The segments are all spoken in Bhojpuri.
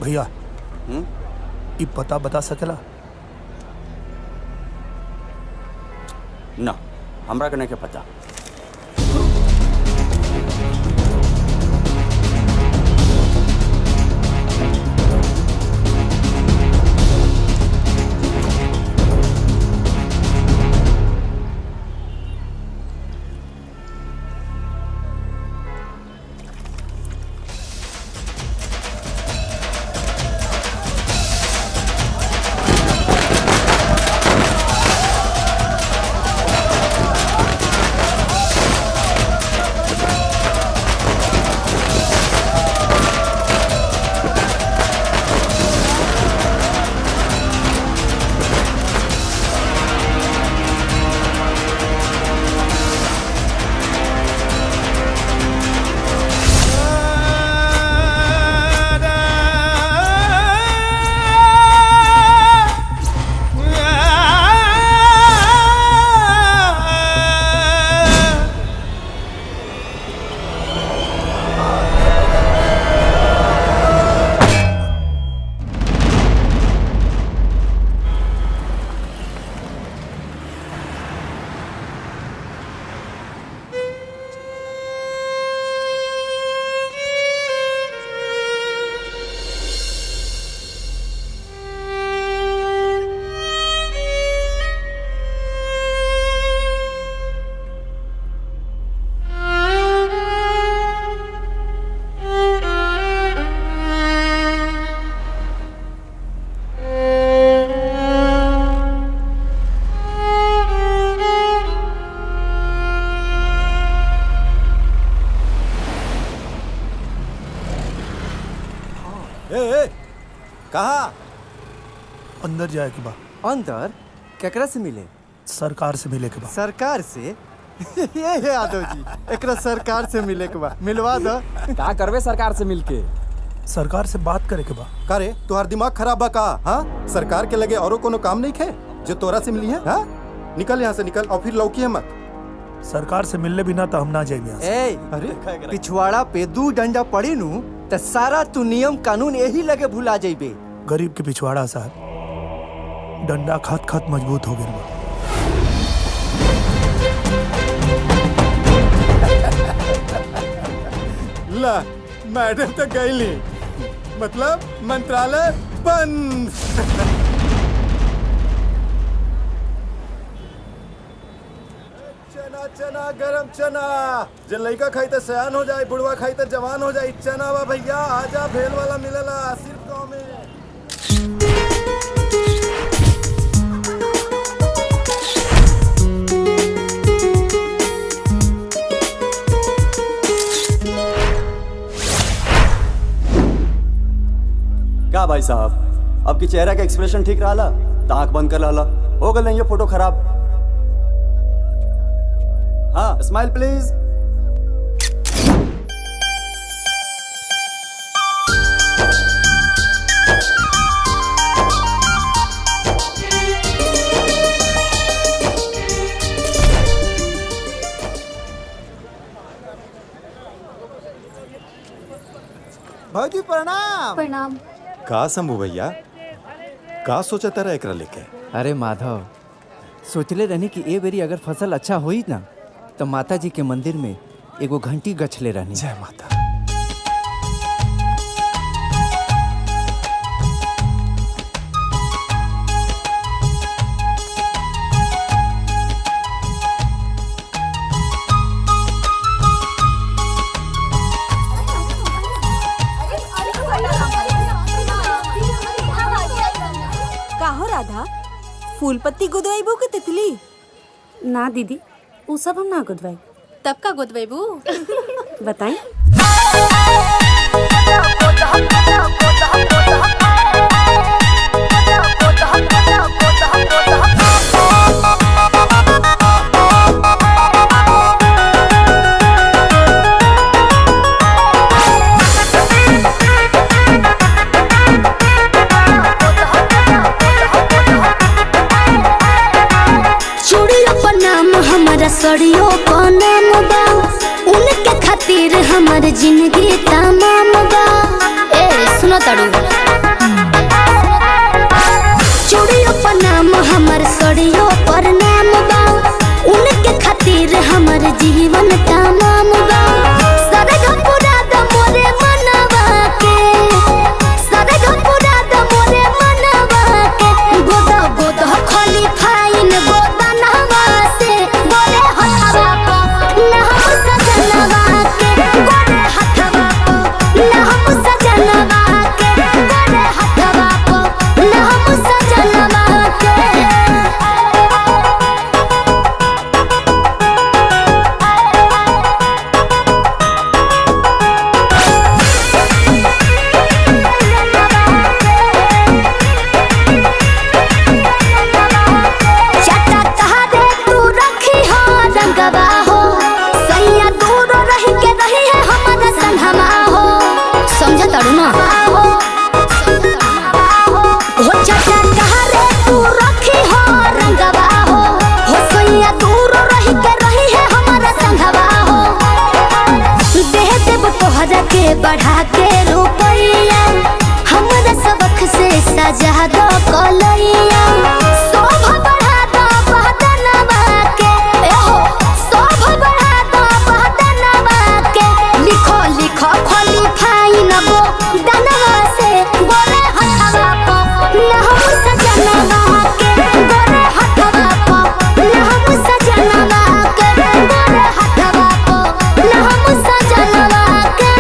भैया ई पता बता सकेला? ना, हमरा के नहीं के पता। कहा अंदर जाए के बा। अंदर केकरा से मिले? सरकार से मिले के बा। सरकार से? ये है यादव जी, एकरा सरकार से मिले के बा, मिलवा दो। का करवे सरकार से मिलके? सरकार से बात करे के बा। करे तुहार दिमाग खराब बा का? हाँ, सरकार के लगे औरों कोनो काम नहीं खे जो तोरा से मिली है? हाँ, निकल यहाँ से निकल और फिर लौकी है मत। सरकार से मिलने बिना तो हम ना जाएंगे यहाँ से। अरे पिछवाड़ा पे दू डंडा पड़ी नू तो सारा तू नियम कानून यही लगे भुला जाइबे। गरीब के पिछवाड़ा साहब डंडा खात खात मजबूत हो गया। ला मैडम तो गईली, मतलब मंत्रालय बंद। चना चना गरम चना, जे लइका खाई तो सयान हो जाए, बुढ़वा खाई तो जवान हो जाए। चना बा भैया, आजा भेल वाला मिलेला सिर्फ गाँव में। क्या भाई साहब, अब की चेहरा का एक्सप्रेशन ठीक रहा? तो आंख बंद कर ला, हो गल नहीं ये फोटो खराब। हाँ, स्माइल प्लीज। भाजी प्रणाम। प्रणाम। का शंभू भैया, का सोचा तारा एकरा लेके? अरे माधव, सोचले रहनी कि ए बेरी अगर फसल अच्छा होई ना तो माता जी के मंदिर में एगो घंटी गछले रहनी। जय माता। काहो राधा, फूल पत्ती गुदवाइबू के तितली? ना दीदी, वो सब हम ना गुदवाई। तब का गुदवाइबू? बताई। सड़ियों को नाम बा, उनके खातिर हमार जिंदगी तमाम बा। ए सुनो तड़ू। पनाम हमर सड़ियों पर नाम बा उनके खातिर हमर जीवन तमाम बा सरग पूरा द मोरे मनवा के सरग पूरा द मोरे मनवा के गोदा गोदा खाली फाइन गोदा नहवा से गोरे हथवा को ना हम सजनवा के गोरे हथवा को ना हम सजनवा के गोरे हथवा को ना हम सजनवा के चटा तहरे तू रखी हो रंगवा हो सैया दूर रही के रही है हमारा संगमा हो समझ तड़ू ना हो चटा तहरे तू रखी हो रंगवा हो सैया दूर रही के रही है हमारा संगवा हो देह देव तोहरा के बढ़ा के रुपैया हमरा सबक से सजा दो कलैया शोभा बढ़ा दो बहदनवा के एहो शोभा बढ़ा दो बहदनवा के लिखो लिखो खोली फाइन गो दनवा से गोरे हथवा को ना हम सजनवा के गोरे हथवा को ना हम सजनवा के गोरे हथवा को ना हम सजनवा के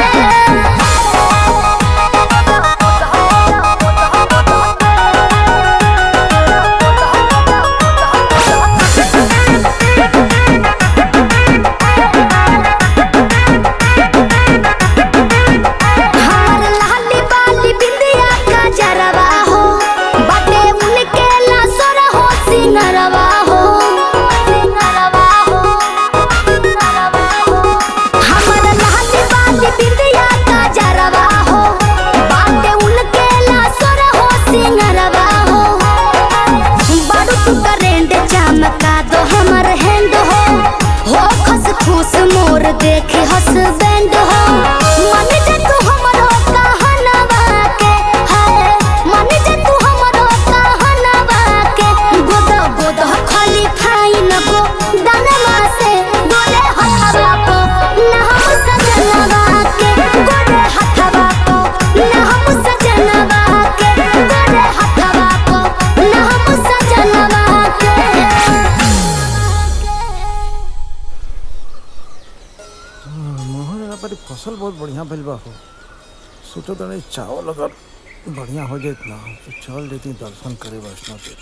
हमार लाली बाली बिंदिया का जरवा हो बाटे उनके लासोरा हो सिंगरवा हो सिंगरवा हो सिंगरवा हो हमार लाली बाली बिंदिया का जरवा हो बाटे उनके लासोरा हो सिंगरवा हो बारू तू करेंड चमका दो हमर हैंड हो खस खुश मोर देखे हसबैंड हो मन जे तू हमरो कहनवा के है मन जे तू हमरो कहनवा के गोदा गोदा खाली फाइन गो दनवा से गोरे हथवा को ना हम सजनवा के गोरे हथवा को ना हम सजनवा के गोरे हथवा को ना हम सजनवा के मोहन पर फसल बहुत बढ़िया भइल बा हो सोचो तने चावल अगर बढ़िया हो जाए ना तो चल देती दर्शन करे वैष्णो के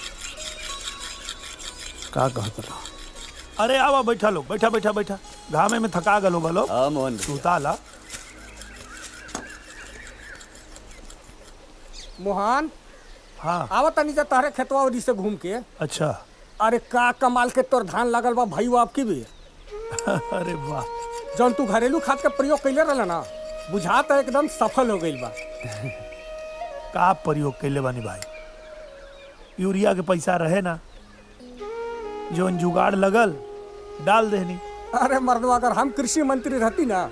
का कहत रहा अरे आवा बैठा लो बैठा बैठा बैठा घामे में थका गलो गलो हाँ मोहन भैया। सूता ला मोहन हाँ आवा तनी जा तहरे खेतवा ओरी से घूम के। अच्छा अरे का कमाल के तोर धान लगल बा भाई आपकी भी अरे वाह जौन तू घरेलू खाद का प्रयोग कैले रहला ना बुझाता एकदम सफल हो गइल बा। का प्रयोग कैले बानी भाई यूरिया के पैसा रहे ना जोन जुगाड़ लगल डाल देनी। अरे मर्दवा अगर हम कृषि मंत्री रहती ना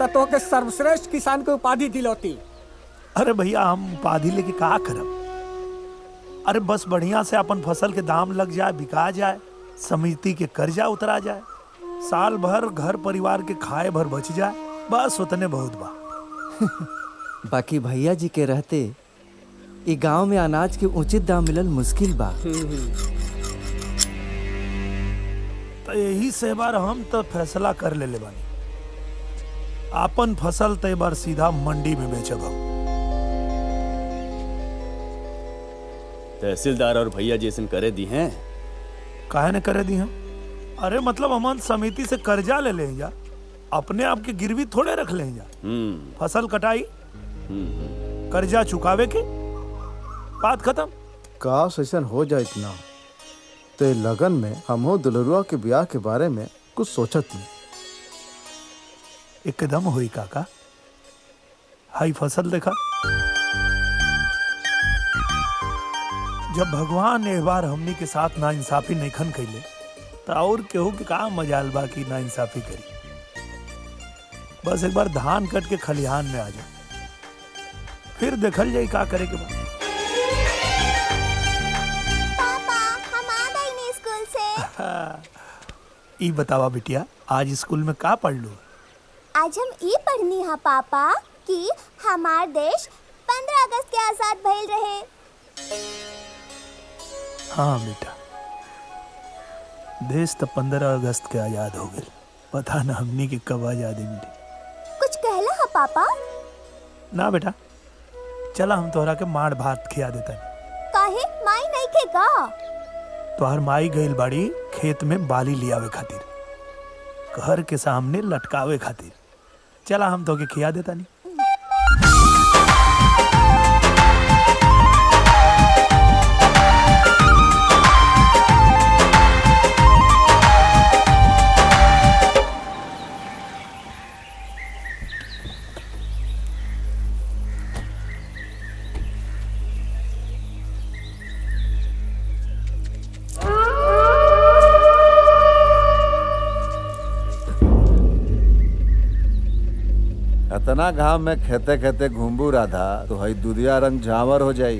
तो के सर्वश्रेष्ठ किसान के उपाधि दिलौती। अरे भैया हम उपाधि लेके का करब अरे बस बढ़िया से अपन फसल के दाम लग जाए बिका जाए समिति के कर्जा उतरा जाए साल भर घर परिवार के खाए भर बच जाए बस उतने बहुत बा। बाकी भैया जी के रहते ई गांव में अनाज के उचित दाम मिलल मुश्किल बा। तो यही से बार हम तो फैसला कर ले बानी आपन फसल तय बार सीधा मंडी में बेचब हम। तहसीलदार और भैया जैसन करे दी हैं। काहे ने करे दी हम अरे मतलब हमन समिति से कर्जा ले लें जा अपने आप के गिरवी थोड़े रख लें जा फसल कटाई कर्जा चुकावे के बात खत्म। काश ऐसा हो जाए इतना तो लगन में हमो दुलरुआ के ब्याह के बारे में कुछ सोचत नहीं। एकदम हुई काका हाई फसल देखा जब भगवान एक बार हमनी के साथ ना इंसाफी नैखन कैले तो और केहू के का मजाल बा की ना इंसाफी करी। बस एक बार धान कट के खलिहान में आ जाए फिर देखल जाए का करे के बाद। ई बतावा बिटिया, आज स्कूल में का पढ़ लू? आज हम ई पढ़नी है पापा कि हमार देश 15 अगस्त के आजाद भइल रहे। हाँ बेटा, देश तो 15 अगस्त के आजाद हो गए। पता न हमनी के कब आजादी मिली। कुछ कहला है पापा? ना बेटा, चला हम तोहरा के माड़ भात खिया देता। काहे माई नहीं खेगा? तोहर माई गइल बाड़ी खेत में बाली लियावे खातिर, घर के सामने लटकावे खातिर। चला हम तो के खिया देता नहीं। इतना घाम में खेते खेते घूमबू राधा तो हई दुधिया रंग झावर हो जाई।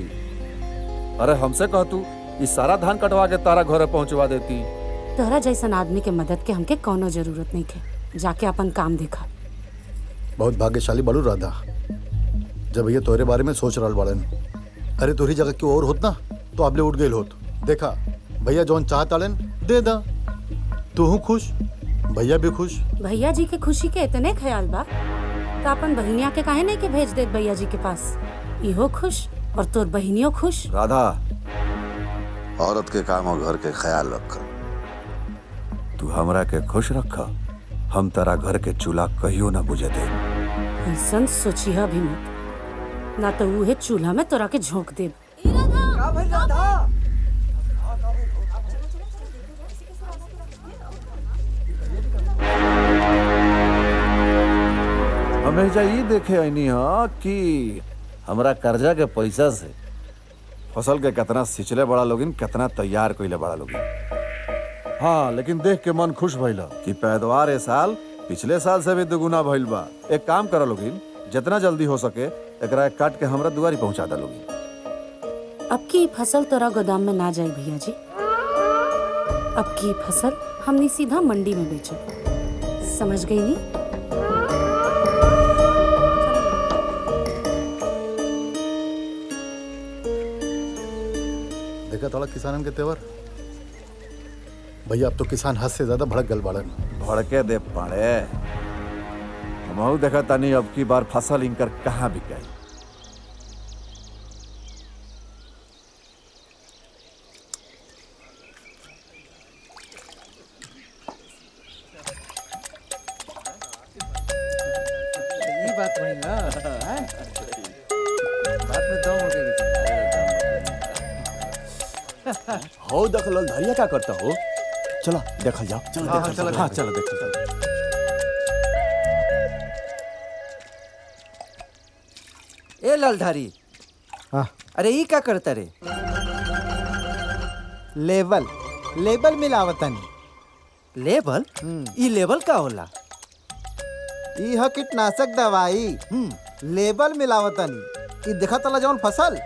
अरे हमसे कह तू इस सारा धान कटवा के तारा घरे पहुंचवा देती। तोहरा जैसन आदमी के मदद के हमके कोनो जरूरत नहीं है। जाके अपन काम देखा। बहुत भाग्यशाली बालू राधा, जब भैया तोहरे बारे में सोच रहा बाड़न। अरे तोहरी जगह क्यों और होत ना तो आपले उठ गए होत। देखा भैया जौन चाहताड़न दे दा, तू खुश, भैया भी खुश। भैया जी के खुशी के इतने ख्याल बा तो अपन बहिनिया के काहे नहीं के भेज देत भैया जी के पास। इहो खुश और तोर बहिनियों खुश। राधा, औरत के काम और घर के ख्याल रख। तू हमरा के खुश रखा, हम तारा घर के चूल्हा कहियो ना बुझे दे। ऐसन सोचिया भी मत, ना तो उहे चूल्हा में तोरा के झोंक दे। हमेशा ये देखे आईनी हा कि हमरा कर्जा के पैसा से फसल के कितना सिंचले बड़ा लोगिन, कितना तैयार कइले बड़ा लोगिन। हाँ, लेकिन देख के मन खुश भइल कि पैदावार ए साल पिछले साल से भी दुगुना भइल बा। एक काम करा लोगिन, जितना जल्दी हो सके एकरा काट के हमरा दुआरी पहुंचा दा लोगिन। अब की फसल तोरा गोदाम में ना जाए भैया जी। अब की फसल हमने सीधा मंडी में बेचो। समझ गई नी? देखा थोड़ा किसानन के तेवर। भैया अब तो किसान हद से ज्यादा भड़क गल बाड़न। भड़के दे पाड़े, हमहू देखा तानी अब की बार फसल इनकर कहाँ बिकाई। ये बात वही ना, हैं? बात में दम हो गई। हो देख लो धरिया क्या करता हो। चला देखा जाओ। हाँ चलो देखो। ए लालधारी, अरे ई का करता रे? लेबल मिलावतनी। लेबल? ई लेबल का होला? ई ह कीटनाशक दवाई। लेबल मिलावतनी। ई देखा तला जौन फसल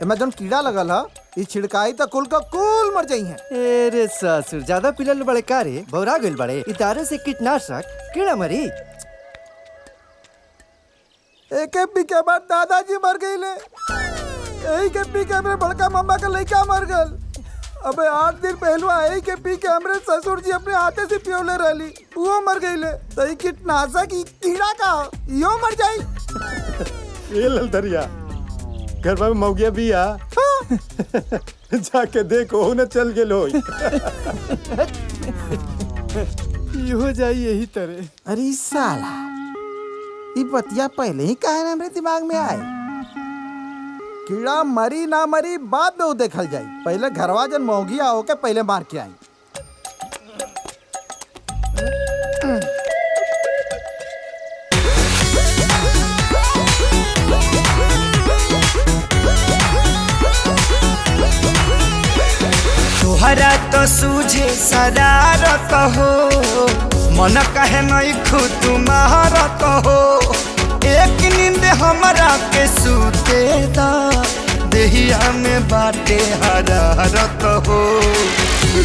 एमे जौन कीड़ा लगल ह, ई छिड़काई त कुल का कुल मर जाई है। ए रे ससुर, ज्यादा पिलल बड़े का रे? बौरा गइल बड़े? ई तारे से कीटनाशक कीड़ा मरी। एक पीके बाद दादाजी मर गईले। यही के पीके हमरे बड़का मामा का लड़का मर गल। अबे 8 दिन पहलुआ यही के पीके हमरे ससुर जी अपने हाथे से पियोले रहली, वो मर गईले। त ई कीटनाशक ई कीड़ा का यो मर जाई। ये ललधरिया घर में मौगिया बिया। जाके देखो न चल गेलो। हो जाई यही तरह। अरे साला, ये बतिया पहले ही काहे ना मेरे दिमाग में आए। कीड़ा मरी ना मरी बाद में वो देखल जाई। पहले घरवा जन मौगी आओ के पहले मार के आई। तोहरा तो सूझे शरारत हो, मन कहे नहीं खुद तुम्हारत हो। एक नींद हमरा के सूते दा, देहिया में बाटे हरारत हो।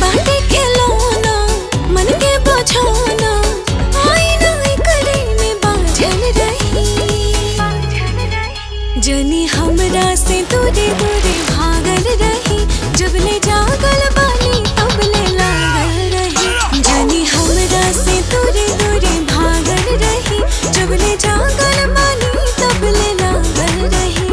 बाटे खिलौना मन के बझाना आईना करे में बाझल रही जनी हमरा से दूरे दूरे भागल रही जब ले जागल बानी तब ले लागल रही जनी हमरा से दूरे दूरे भागल रही जब ले जागल बानी तब ले लागल रही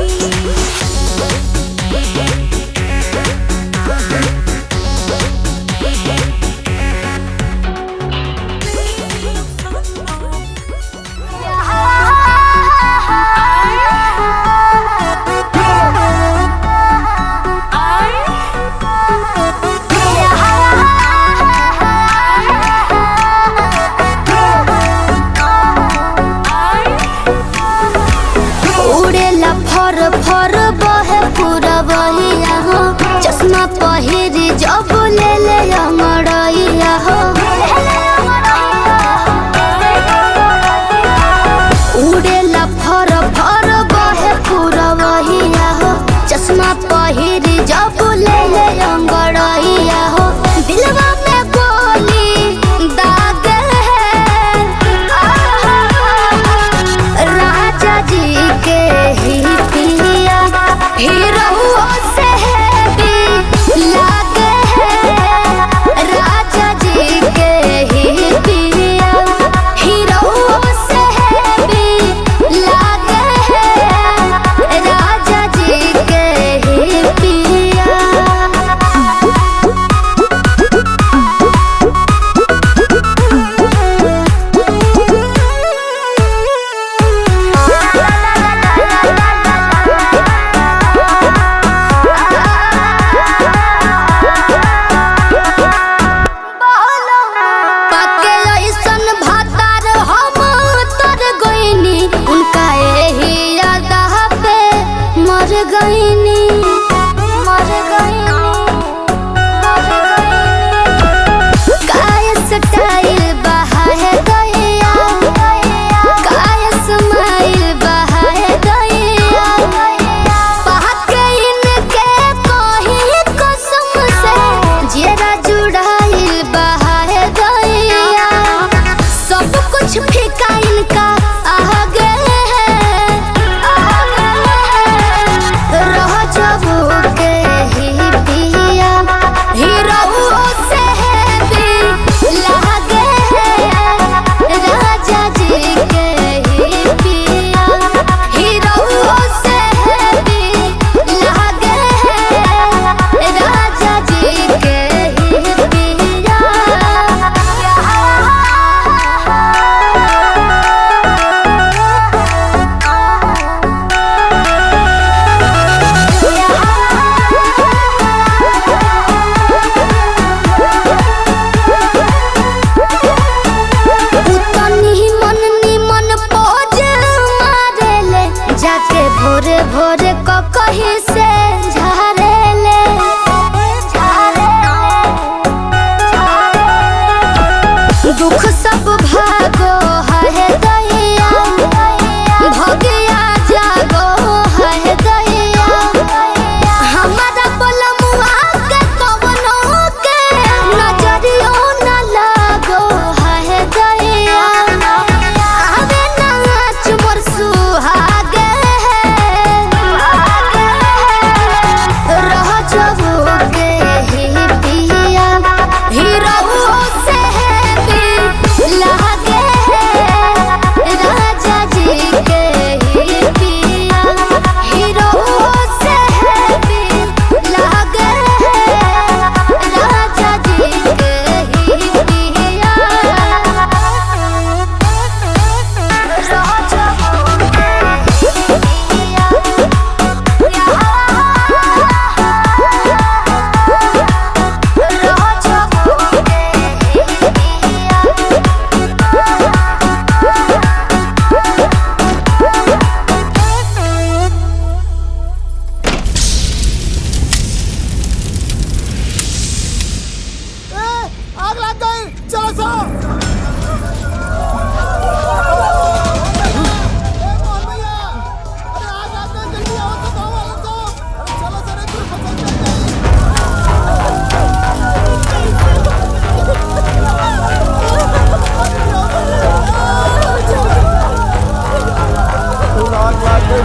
उड़ेला फर फर बहे पूरा बहिया हो चश्मा पहिरी जब ले ले अंगड़ैया हो उड़ेला फर फर बहे पूरा बहिया हो चश्मा पहिरी जब ले ले अंगड़ैया हो दिलवा में गोली दाग है राजा जी के ही पिया हीरो से भी लागे है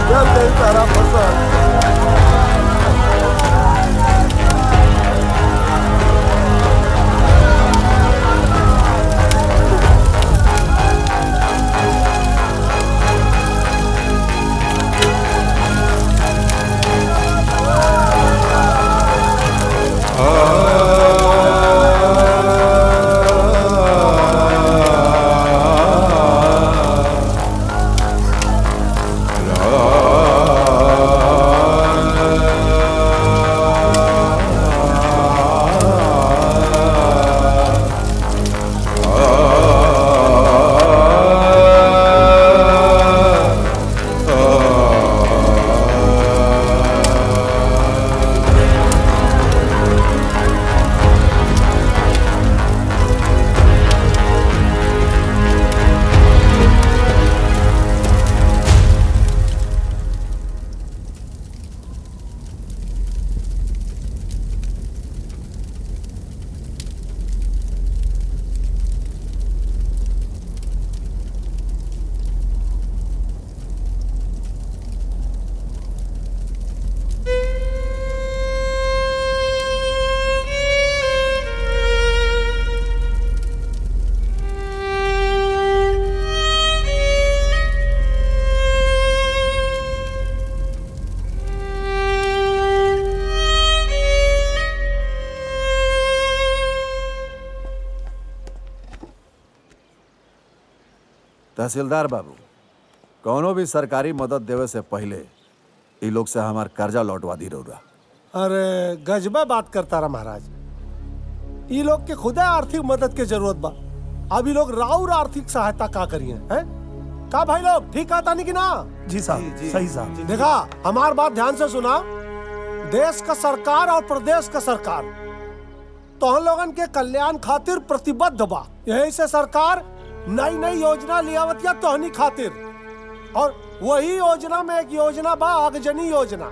जल गई सारा फसल। तहसीलदार बाबू, कौनो भी सरकारी मदद देवे से पहले ई लोग से हमार कर्जा लौटवा दी रहा। अरे गजबा बात करता रहा महाराज। ये लोग के खुदा आर्थिक मदद के जरूरत बा। अभी लोग राउर आर्थिक सहायता का करिए हैं? का भाई लोग ठीक कहता नहीं कि ना? जी साहब, सही साहब। देखा, हमार बात ध्यान से सुना। देश का सरकार और प्रदेश का सरकार तो हम लोगन के कल्याण खातिर प्रतिबद्ध बा। यही से सरकार नई नई योजना लियावतिया तोहनी खातिर, और वही योजना में एक योजना बा आगजनी योजना।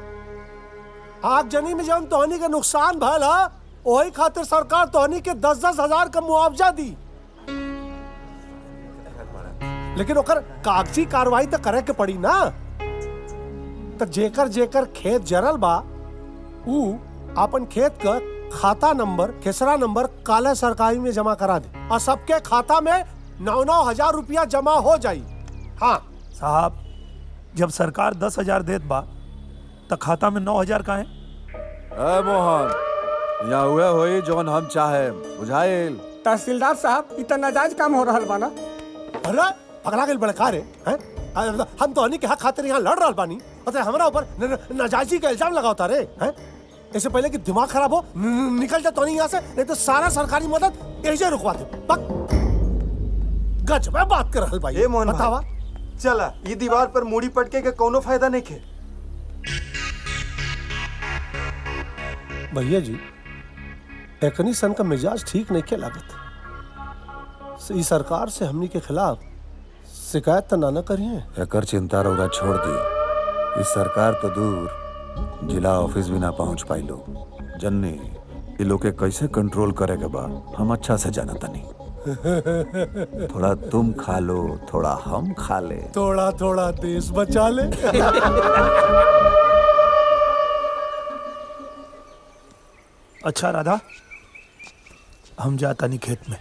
आगजनी में जब तोहनी के नुकसान भल है, वही खातिर सरकार तोहनी के 10-10 हजार का मुआवजा दी। लेकिन ओकर कागजी कार्रवाई तो करे के पड़ी ना। तो जेकर जेकर खेत जरल बा, ऊ अपन खेत का खाता नंबर, खेसरा नंबर काले सरकारी में जमा करा दे, और सबके खाता में 9-9 हजार रुपया जमा हो जाई। हाँ साहब, जब सरकार 10,000 देत बा तो खाता में 9,000 का है? मोहन, यहाँ हुए होई जौन हम चाहे, बुझाइल। तहसीलदार साहब, इतना नाजायज काम हो रहा बा ना। अरे पकड़ा गए बड़का रे हैं? हम तो हनी के हक खातिर यहाँ लड़ रहा बानी, और हमारा ऊपर नाजायजी का इल्जाम लगाता रे हैं? इससे पहले कि दिमाग खराब हो, निकल जा तो नहीं यहाँ से, नहीं तो सारा सरकारी मदद ऐसे रुकवा दे। गजब बात कर रहल भाई। ए मोहन बतावा। चला, ये दीवार पर मूड़ी पटके के कोनो फायदा नहीं खे। भैया जी, एकनी सन का मिजाज ठीक नहीं के लागत। इस सरकार से हमनी के खिलाफ शिकायत तो ना करिए। एकर चिंता रौरा छोड़ दी। इस सरकार तो दूर, जिला ऑफिस भी ना पहुंच पाई लोग। जन्नी ये लोग के कैसे कंट्रोल करे के बा हम अच्छा से जानता नहीं। थोड़ा तुम खा लो, थोड़ा हम खा ले, थोड़ा थोड़ा देश बचा ले। अच्छा राधा, हम जाता नहीं खेत में।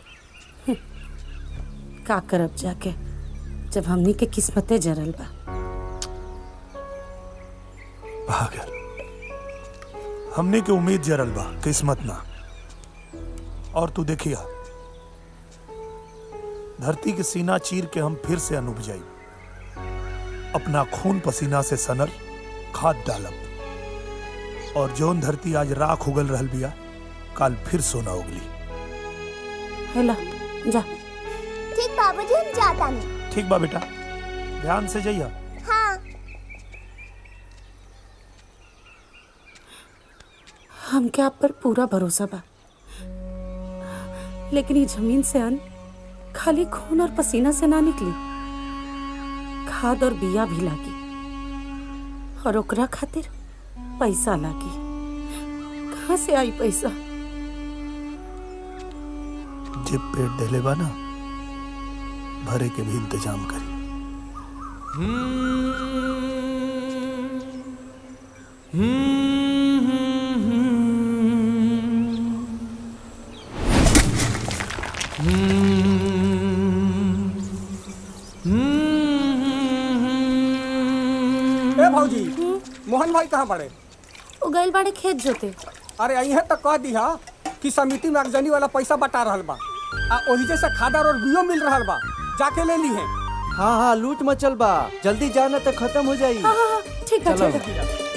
का करब जाके, जब हमनी के किस्मते जरल बा। भागल, हमने की उम्मीद जरल बा, किस्मत ना। और तू देखिया, धरती के सीना चीर के हम फिर से अनुप जाई, अपना खून पसीना से सनल खाद डालब, और जौन धरती आज राख उगल रहल बिया, काल फिर सोना उगली। हेला जा। ठीक बाबूजी, हम जाता नहीं। ठीक बा बेटा, ध्यान से जाइया। हाँ। हमके आप पर पूरा भरोसा बा, लेकिन ये जमीन से अन्न खाली खून और पसीना से ना निकली। खाद और बिया भी लागी, और ओकरा खातिर पैसा लागी। कहाँ से आई पैसा? जब पेट डेले बा ना, भरे के भी इंतजाम करी। ए भौजी, मोहन भाई कहाँ पड़े? उगल बाड़े खेत जोते। अरे यहाँ तक कह दिया कि समिति में अगजनी वाला पैसा बटा रहल बा आ ओही जैसे खादर और बियो मिल रहल बा, जाके ले ली है। हाँ हाँ, लूट मचल बा, जल्दी जाना तो खत्म हो जाई। हाँ हाँ ठीक है चलो। ठीक है।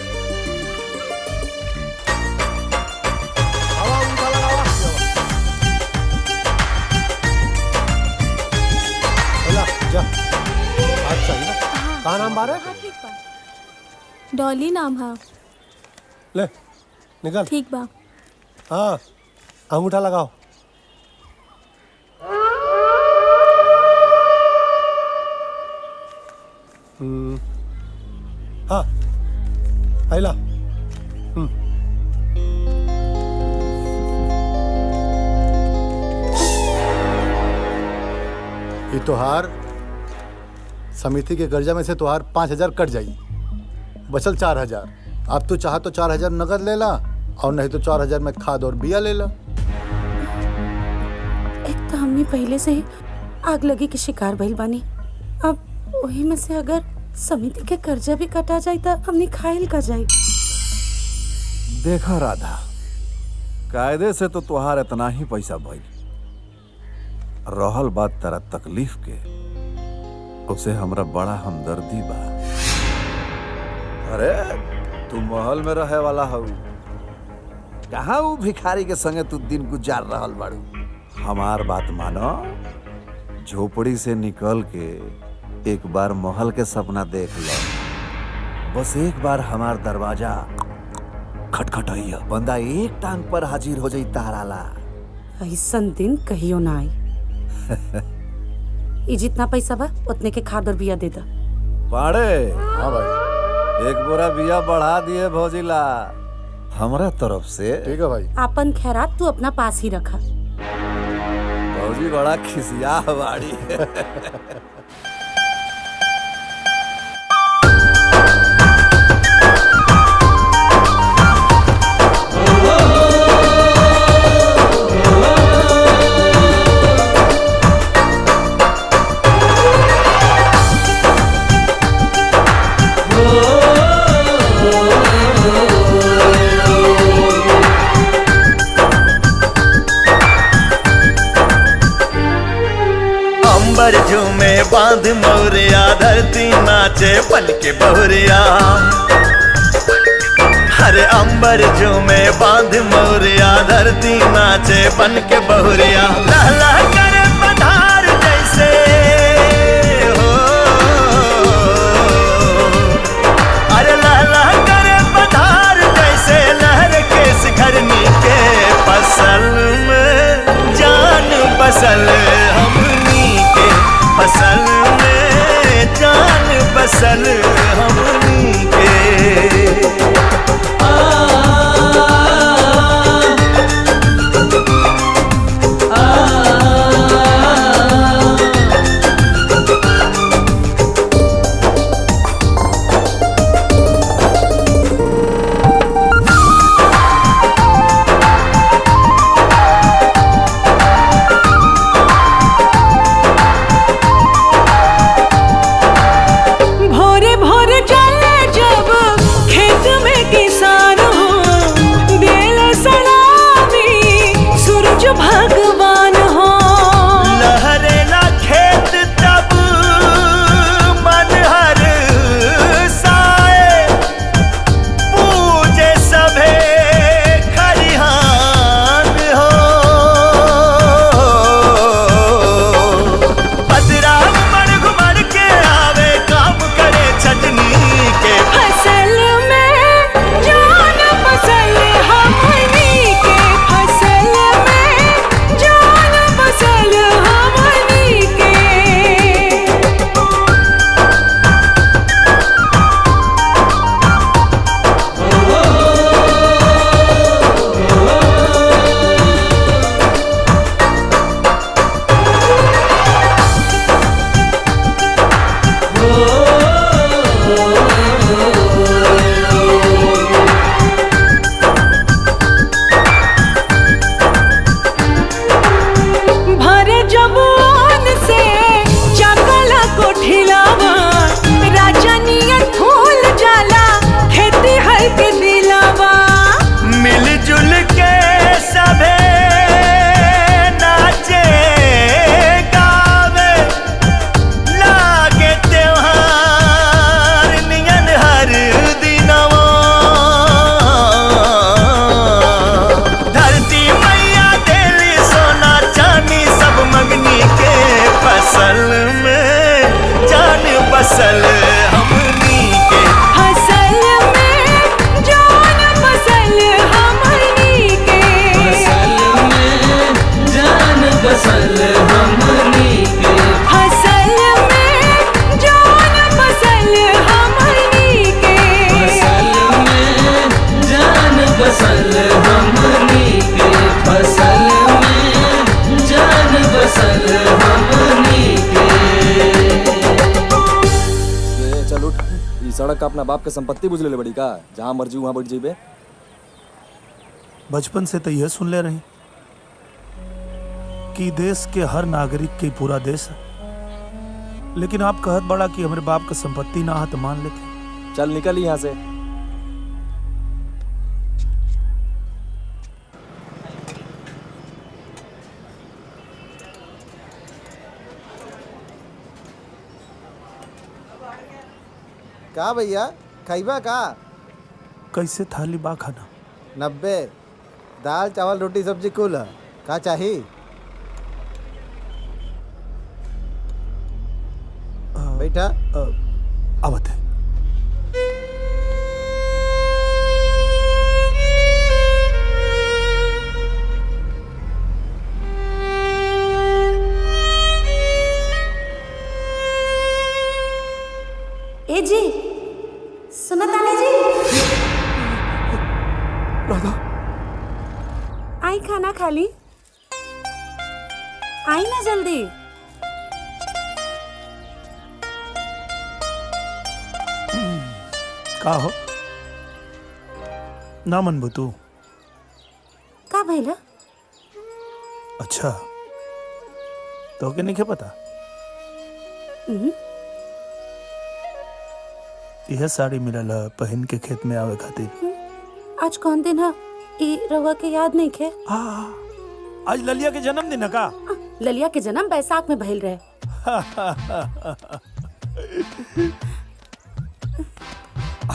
जा आज चाहिए ना कहाँ नाम बारे हाँ ठीक बा। डॉली नाम है। ले निकल। ठीक बा। हाँ अंगूठा लगाओ। हाँ आइला। ये तोहार समिति के कर्जा में से तोहार 5,000 कट जाई, बचल 4,000। अब तू चाह तो 4,000 नगद ले ला और नहीं तो 4,000 में खाद और बिया ले ला। एक तो हमने पहले से ही आग लगी के शिकार भइल बानी, अब वही में से अगर समिति के कर्जा भी कटा जाए तो हमने खाइल का जाए। देखा राधा, कायदे से तो तुहार इतना ही पैसा भइल, रहल बात तेरा तकलीफ के, उसे हमरा बड़ा हमदर्दी बा। अरे तू महल में रहे वाला हऊ, कहाँ ऊ भिखारी के संगे तू दिन गुजार रहल बाड़ू। हमार बात मानो, झोपड़ी से निकल के एक बार महल के सपना देख लो। बस एक बार हमार दरवाजा खटखटाइया, बंदा एक टांग पर हाजिर हो जाई ताराला। ऐसन दिन कहियो ना आई। ये जितना पैसा बा उतने के खाद और बिया दे दा। पाड़े, हाँ भाई, एक बोरा बिया बढ़ा दिए भौजिला हमरा तरफ से। ठीक है भाई। आपन खैरात तू अपना पास ही रखा। भौजी बड़ा खिसिया बाड़ी। अंबर झूमे बांध मोरिया, धरती नाचे पल के बहुरिया। हरे अंबर झूमे बांध मोरिया, धरती नाचे बन के बहुरिया। लहला करे पधार जैसे हो, अरे लहला करे पधार जैसे लहर के शिखरनी के फसल में जान बसल हमनी के, फसल में जान बसल हमनी के। भोरे का अपना बाप के संपत्ति बुझ ले बड़ी का, जहाँ मर्जी वहाँ बैठ जीबे। बचपन से तो यह सुन ले रही कि देश के हर नागरिक के पूरा देश है, लेकिन आप कहत बड़ा कि हमारे बाप का संपत्ति ना है तो मान लेते। चल निकल यहाँ से। का भैया खैबा का? कैसे थाली बा खाना? 90। दाल चावल रोटी सब्जी कुल है। का चाही? बैठा। आवत है। ए जी, सुना ताने जी? राधा, आई खाना खा ली। आई ना जल्दी। का हो? ना मन बुतू। का भइला? अच्छा, तो के नहीं पता? यह साड़ी मिलल है पहन के खेत में आवे खातिर। आज कौन दिन है? ई रवा के याद नहीं खे? आज ललिया के जन्मदिन है का? ललिया के जन्म बैसाख में भइल रहे।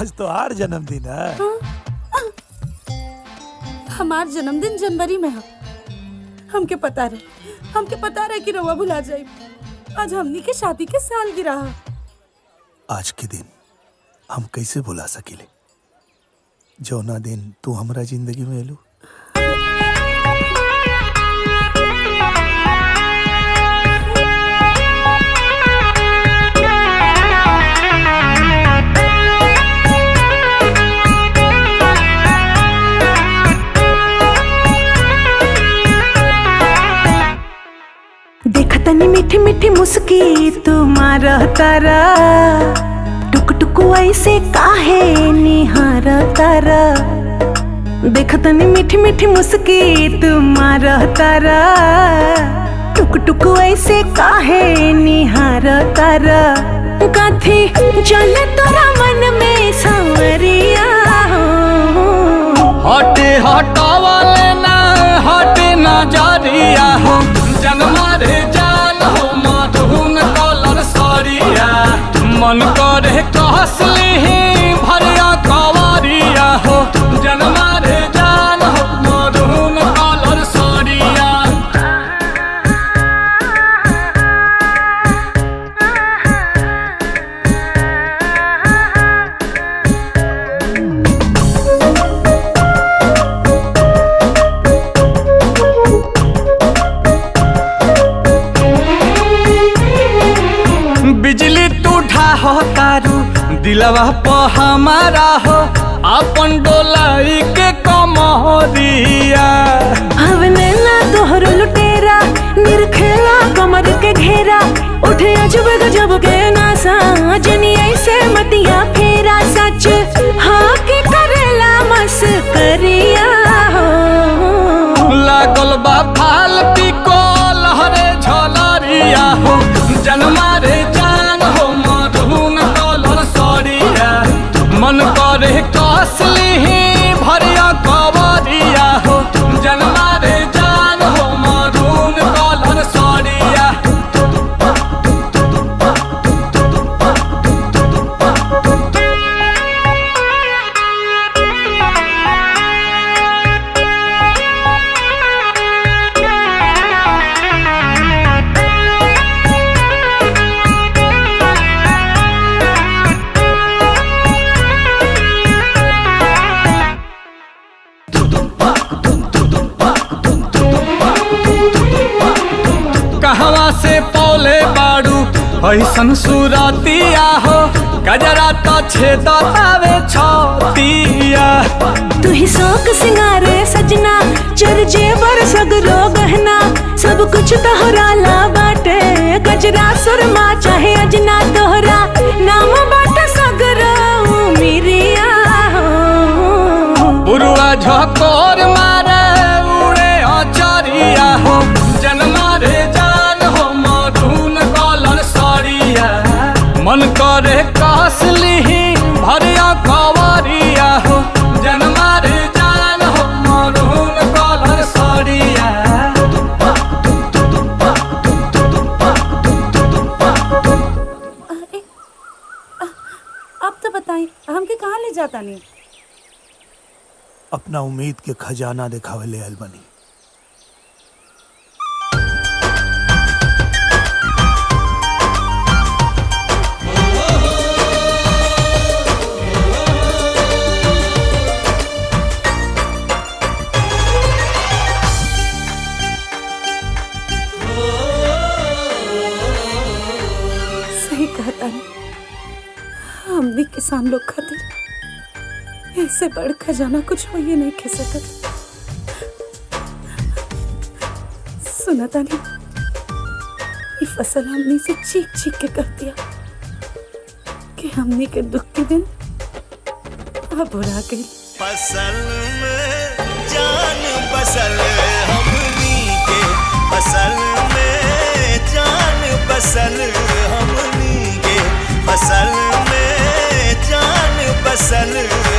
आज तो हर जन्मदिन है। हमार जन्मदिन जनवरी में है। हमके पता रहे कि रवा भुला जाए। आज हमनी के शादी के सालगिरह है। आज के दिन हम कैसे भुला सकिले? जौना दिन तू हमरा जिंदगी में एलू। देखतनी मीठी मीठी मुस्की तुम्हारा तारा, टुक टुक ऐसे काहे निहार तारा। देखतनी मीठी मीठी मुस्की तुम्हारा तारा, टुक टुक ऐसे काहे निहार तारा। कथी चले तोरा मन में सांवरिया हो। हटे हटावले ना हटे नजरिया हो, जनमा रे जान हो मधुन कलर सरिया। मन करे कहसली भरिया कवरिया हो, जनमा रे जान हो मधुन कलर सरिया। बिजली टूठा हो तारू दिलवा प हमारा हो, अपन डोलाई के कमरिया। हवने ना तोहरो लुटेरा, निरखेला कमर के घेरा। उठे अजब गजब के नासा, जनी ऐसे मतिया फेरा। सच हाँ के करेला मस्करिया हो। लागल बा फाल पिको लहरे झलरिया हो, जनमा रे जान हो मधुन कलर सरिया। मन करे कसली भरिया कवरिया हो, जनमा रे जान हो मधुन कलर सरिया। कहवा से पौले बाड़ू ऐसन सुरतिया हो, गजरा तो छेदतावे छतिया। तू ही शौक सिंगारे सजना, चर जेवर सगरो गहना। सब कुछ तोहरा ला बाटे, गजरा सुरमा चाहे अजना। तोहरा नाम बाटे सगरो कहाँ ले जाता नहीं? अपना उम्मीद के खजाना दिखावे ले आयल बनी। सही कहता नहीं, हमने किसान लोग खातिर ऐसे बड़ खजाना कुछ हो ये नहीं कह सकत। सुनता नहीं, ये फसल हमने से चीख चीख के कह दिया कि हमने के दुख के दिन अब बुरा गई। फसल में जान बसल हमनी के, फसल में जान बसल हमनी के, फसल में जान बसल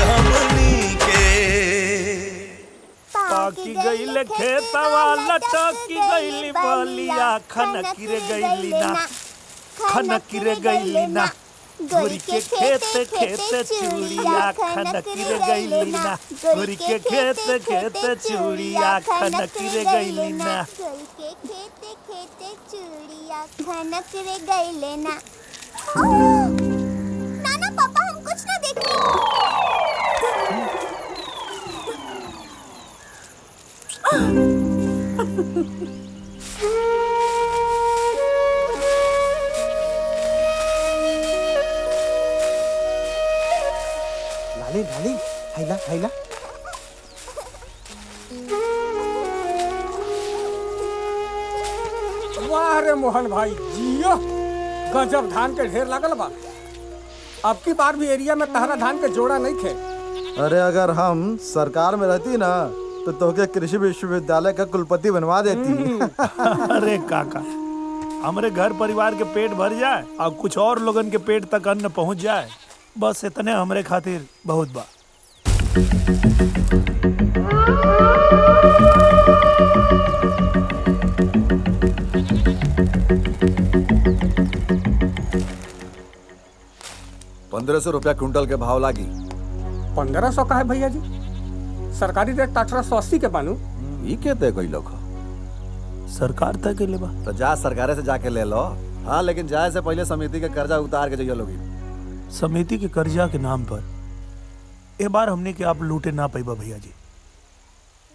हमनी के। पाकी गईल खेतवा लटकी गईली बलिया, खनकी रे गईली ना, खनकी रे गईली ना, गोरी के खेत खेत चूड़िया, खनकी रे गईली ना, गोरी के खेत खेत चूड़िया, खनकी रे गईली ना। खेते खेते चूड़िया खनक रे गईले ना। नाना पापा हम कुछ ना देखे। लाली लाली हैला हैला। वाह रे मोहन भाई जियो, गजब धान के ढेर लगल बा। अब की बार भी एरिया में तहरा धान के जोड़ा नहीं थे। अरे अगर हम सरकार में रहती ना तो तोके कृषि विश्वविद्यालय का कुलपति बनवा देती। अरे काका, हमारे घर परिवार के पेट भर जाए और कुछ और लोगन के पेट तक अन्न पहुंच जाए, बस इतने हमरे खातिर बहुत बा। ₹1500 क्विंटल के भाव लागी। 1500 का है भैया जी? सरकारी रेट 1880 के बानू। ये के दे कोई लोग सरकार तक के लेबा तो जा सरकारे से जाके ले लो। हाँ लेकिन जाए से पहले समिति के कर्जा उतार के जाइए लोगी। समिति के कर्जा के नाम पर ए बार हमने के आप लूटे ना पैबा भैया जी।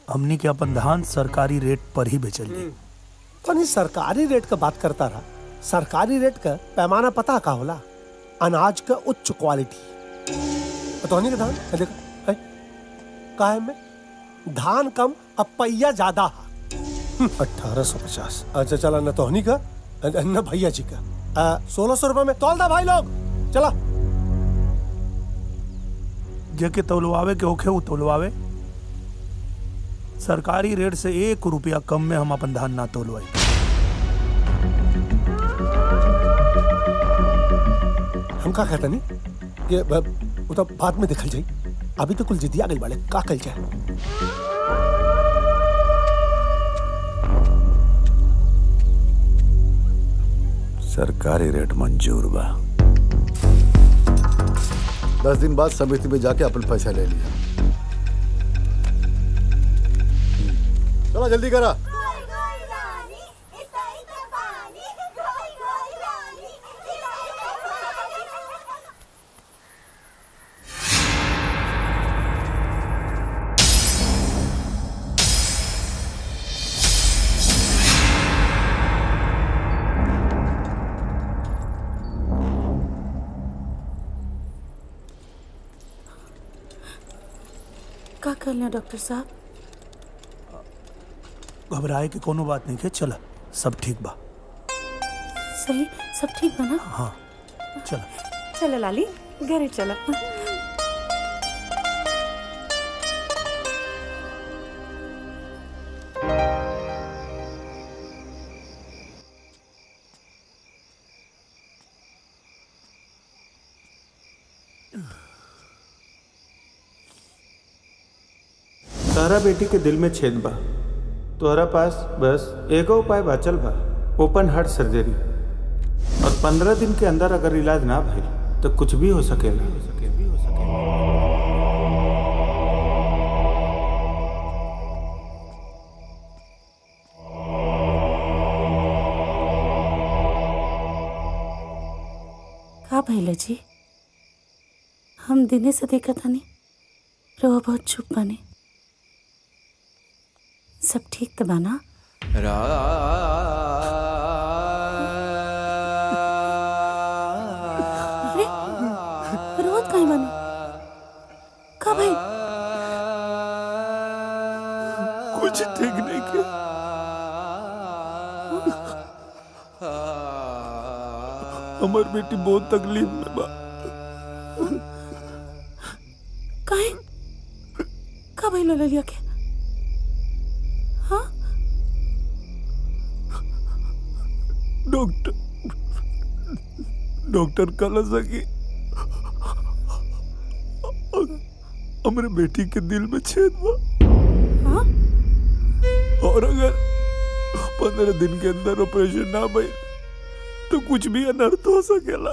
हमने के अपन धान सरकारी रेट पर ही बेचल जाए। कौन सरकारी रेट का बात करता रहा? सरकारी रेट का पैमाना पता का होला? अनाज का उच्च क्वालिटी। तो का धान देखा है काहे में धान कम अब पैया ज्यादा। 1850। अच्छा चला न तोहनी का न भैया जी का 1600 रुपए में तौल दा भाई लोग। चला जेके तौलवावे के होखे वो तौलवावे। सरकारी रेट से 1 रुपया कम में हम अपन धान ना तौलवाई। हम का कहता नहीं कि वो तो बाद में देखल जाई। अभी तो कुल जिदिया गई वाले का कल जाए। सरकारी रेट मंजूर बा। 10 दिन बाद समिति में जाके अपन पैसा ले लिया। चलो जल्दी करा। का कर लें डॉक्टर साहब? घबराए के कोनो बात नहीं है, चला सब ठीक बा। सही सब ठीक बना? हाँ चला चलो लाली घरे चला। तोहरा बेटी के दिल में छेद बा। तोहरा पास बस एगो उपाय बचल बा, ओपन हार्ट सर्जरी। और 15 दिन के अंदर अगर इलाज ना भइल तो कुछ भी हो सकेला। भइल जी? हम दिने से देखा था नहीं, रवा बहुत चुप बने। सब ठीक तो बाना? अरे रोत कहीं बने? का भाई? कुछ ठीक नहीं किया। हमार बेटी बहुत तकलीफ में बा। काहे? का भाई लो लिया के? हाँ? डॉक्टर कल सकी हमारे बेटी के दिल में छेद बा। हाँ? और अगर 15 दिन के अंदर ऑपरेशन ना भइल तो कुछ भी अनर्थ हो सकेला।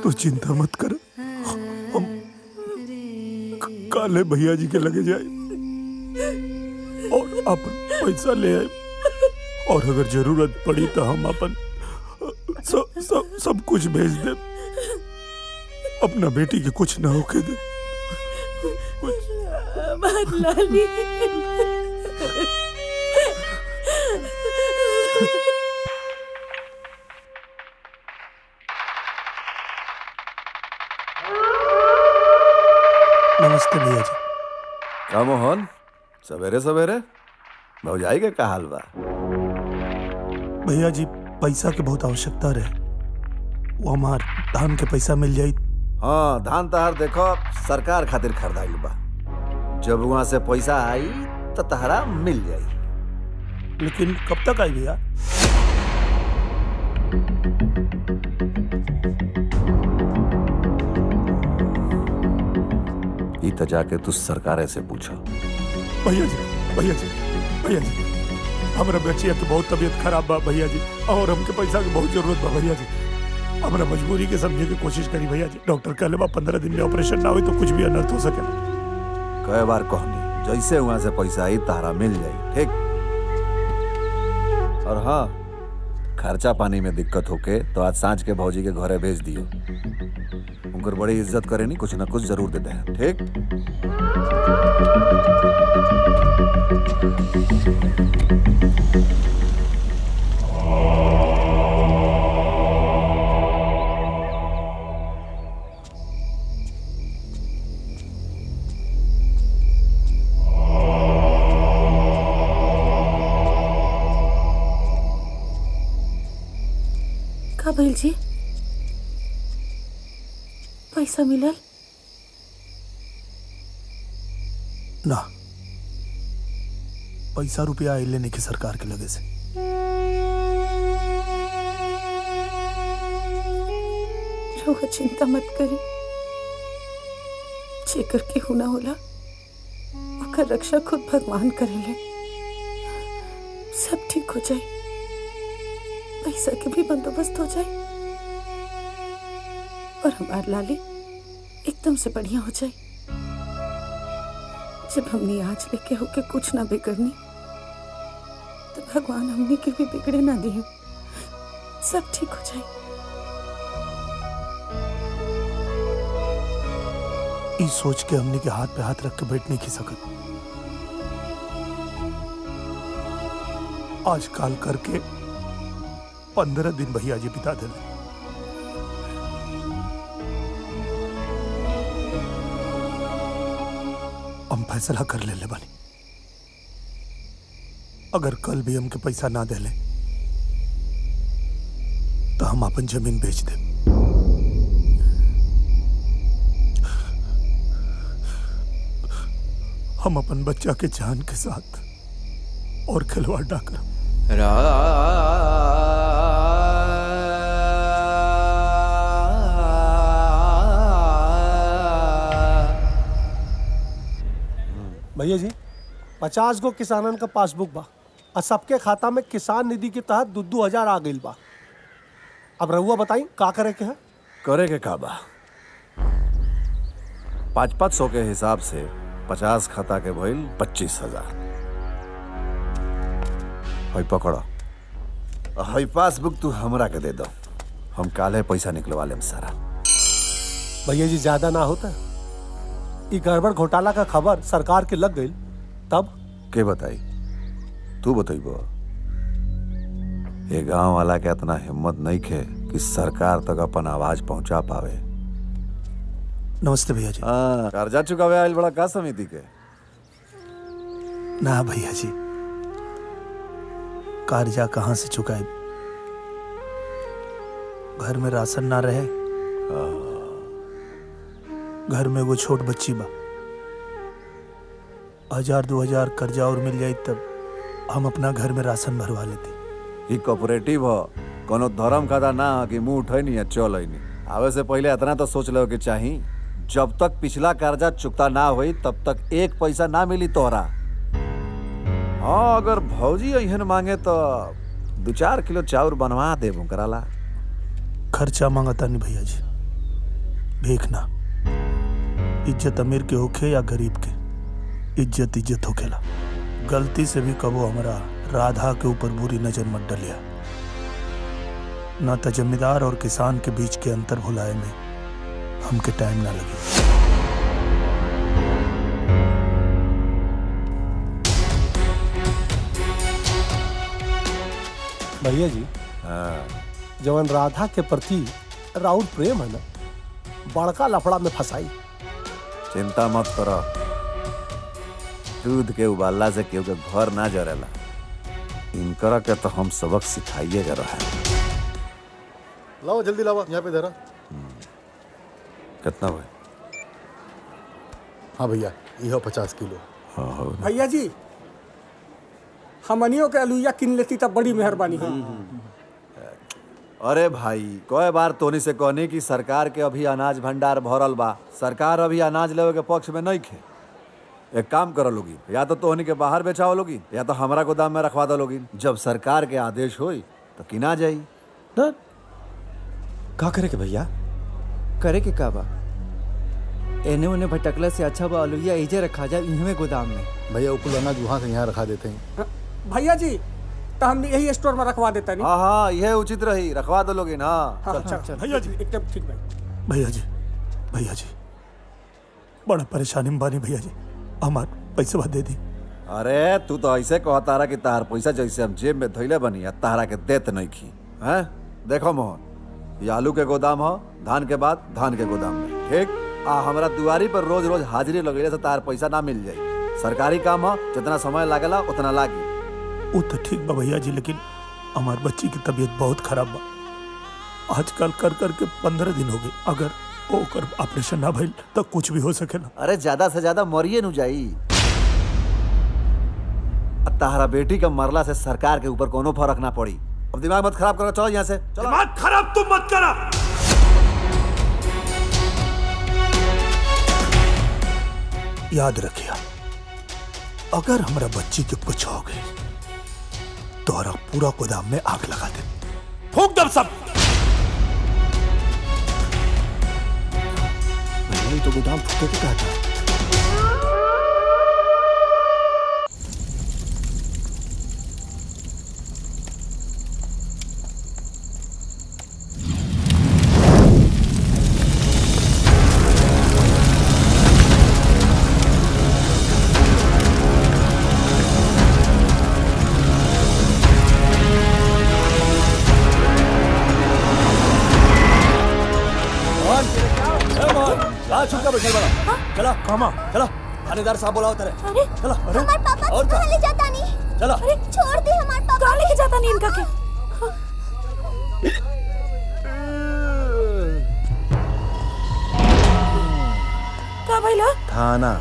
तो चिंता मत कर, हम काले भैया जी के लगे जाए और अपन पैसा ले आए, और अगर जरूरत पड़ी तो हम अपन सब कुछ भेज दे। अपना बेटी के कुछ ना होके दे। लाली नमस्ते भैया जी। का मोहन, सवेरे सवेरे भौजाई के का हाल बा? भैया जी पैसा के बहुत आवश्यकता रहे, वो हमार धान के पैसा मिल जाई। हाँ, धान तहार देखो सरकार खातिर खरीदाइल बा। जब वहां से पैसा आई तो तहरा मिल जाई। लेकिन कब तक आई भैया? ई तो जाके तू सरकारे से पूछो। भैया जी भैया जी भैया जी, हमारा बच्चिया के बहुत तबीयत खराब बा भैया जी, और हमके पैसा की बहुत जरूरत बा भैया जी। हमारा मजबूरी के समझे की कोशिश करी भैया जी। डॉक्टर कहले बा 15 दिन में ऑपरेशन ना हुई तो कुछ भी अनर्थ हो सके। कई बार कहनी जैसे वहां से पैसा आई तारा मिल जाई, ठीक? और हाँ, खर्चा पानी में दिक्कत होके तो आज सांझ के भौजी के घरे भेज दियो। उनकर बड़ी इज्जत करे नहीं, कुछ ना कुछ जरूर देते हैं, ठीक? का भइल जी? पैसा मिलल? ना, पैसा रुपया आई लेने की सरकार के लगे से। रोहा चिंता मत करी, जेकर के हुना होला ओकर रक्षा खुद भगवान करेले। सब ठीक हो जाए, पैसा के भी बंदोबस्त हो जाए, और हमार लाली एकदम से बढ़िया हो जाए। जब हमने आज लेके होके कुछ ना बिगड़नी तो भगवान हमने के भी बिगड़े ना दिए। सब ठीक हो जाए। इस सोच के हमने के हाथ पे हाथ रख के बैठ नहीं सकत। आज काल करके 15 दिन भैया जी बिता दे। हम फैसला कर ले बानी, अगर कल भी हमके पैसा ना देले तो हम अपन जमीन बेच दे। हम अपन बच्चा के जान के साथ और खिलवाड़ ना कर। भैया जी 50 गो किसानन का पासबुक बा और सबके खाता में किसान निधि के तहत 2,000 आ गइल बा। अब रहुआ बताई का करे के है? करे के का बा? 500 के हिसाब से 50 खाता के भइल 25,000। हई पकड़ो, हई पासबुक तू हमरा के दे दो, हम काले पैसा निकलवा लेम सारा। भैया जी ज्यादा ना होता, ये गड़बड़ घोटाला का खबर सरकार के लग गई तब के बताई? तू बताइबो। ये गांव वाला के इतना हिम्मत नहीं खे कि सरकार तक अपन आवाज पहुंचा पावे। नमस्ते भैया जी। हाँ, कर्जा चुकावे आयल बड़ा का समिति के? ना भैया जी, कर्जा कहाँ से चुकाए? घर में राशन ना रहे, घर में वो छोट बच्ची बा, 1000-2000 कर्जा और मिल जाए तब हम अपना घर में राशन भरवा लेते। ये कोऑपरेटिव हो, कोनो धर्म खाता ना कि मुंह उठे नहीं है चल नहीं। आवे से पहले इतना तो सोच लो कि चाही, जब तक पिछला कर्जा चुकता ना हुई तब तक एक पैसा ना मिली तोहरा। हाँ, अगर भौजी अहन मांगे तो 2-4 किलो चाउर बनवा दे कराला। खर्चा मांगता नहीं भैया जी, भीख ना। इज्जत अमीर के होखे या गरीब के, इज्जत इज्जत होखेला। गलती से भी कबो हमारा राधा के ऊपर बुरी नजर मत डलिया, ना तो जमींदार और किसान के बीच के अंतर भुलाए में हमके टाइम ना लगे। भैया जी, जवन राधा के प्रति राउर प्रेम है ना, बड़का लफड़ा में फंसाई। चिंता मत करो, दूध के उबालला से केहू के घर ना जरेला। इनकरा के तो हम सबक सिखाइए जा रहा है। लाओ जल्दी लाओ, यहाँ पे धरा। कितना हुआ? हाँ भैया, यह 50 किलो। हाँ भैया जी, हमनियों के अलुइया किन लेती तब बड़ी मेहरबानी है। अरे भाई, कई बार तोनी से कहनी कि सरकार के अभी अनाज भंडार भरल बा, सरकार अभी अनाज लेवे के पक्ष में नहीं खे। एक काम करो लोगी, या तो तोहनी के बाहर बेचाओ लोगी, या तो हमारा गोदाम में रखवा दो लोगी। जब सरकार के आदेश होई तो किना जाई। का करे के भैया? करे के का बा? एने ओने भटकला से अच्छा बा अलुइया एजे रखा जाए इहमे गोदाम में। भैया उपल अनाज वहाँ से यहाँ रखा देते हैं। भैया जी, तो हम यही स्टोर में रखवा देता नहीं। हाँ हाँ, यह उचित रही, रखवा दो लोगी ना। चल भैया जी, एकदम ठीक भाई। भैया जी, भैया जी, बड़ा परेशानी में बानी भैया जी, हमार पैसे दे दी। अरे तू तो ऐसे कहता रहा कि तार पैसा जैसे हम जेब में धैले बनी, तारा के देत नहीं खी हैं। देखो मोहन, ये आलू के गोदाम हो, धान के बाद धान के गोदाम में, ठीक? हमारा दुआरी पर रोज रोज हाजिरी लगेले से तार पैसा ना मिल जाई। सरकारी काम हो, जितना समय लागेला उतना लागी। वो तो ठीक बा भैया जी, लेकिन हमार बच्ची की तबीयत बहुत खराब बा। आजकल कर कर के 15 दिन हो गए, अगर ओकर ऑपरेशन ना भइल तो कुछ भी हो सकेला। अरे ज्यादा से ज्यादा मरिए नु जाई। तारा बेटी का मरला से सरकार के ऊपर कोनो फर्क ना पड़ी। अब दिमाग मत खराब करो, चलो यहाँ से। चलो। दिमाग खराब तुम मत करा। याद रखिया, अगर हमारा बच्ची के कुछ हो गई तो पूरा गोदाम में आग लगा दे, फूंक दम सब। नहीं तो गोदाम फूके के कहता। छुपका बैठल बड़ा। चला कामा, चला, थानेदार साहब बुलाओ तेरे। अरे चला। हमारे पापा और कहाँ ले जाता नहीं? चला। अरे छोड़ दे हमारे पापा। कहाँ लेके जाता नहीं इनका के? का भइला? थाना,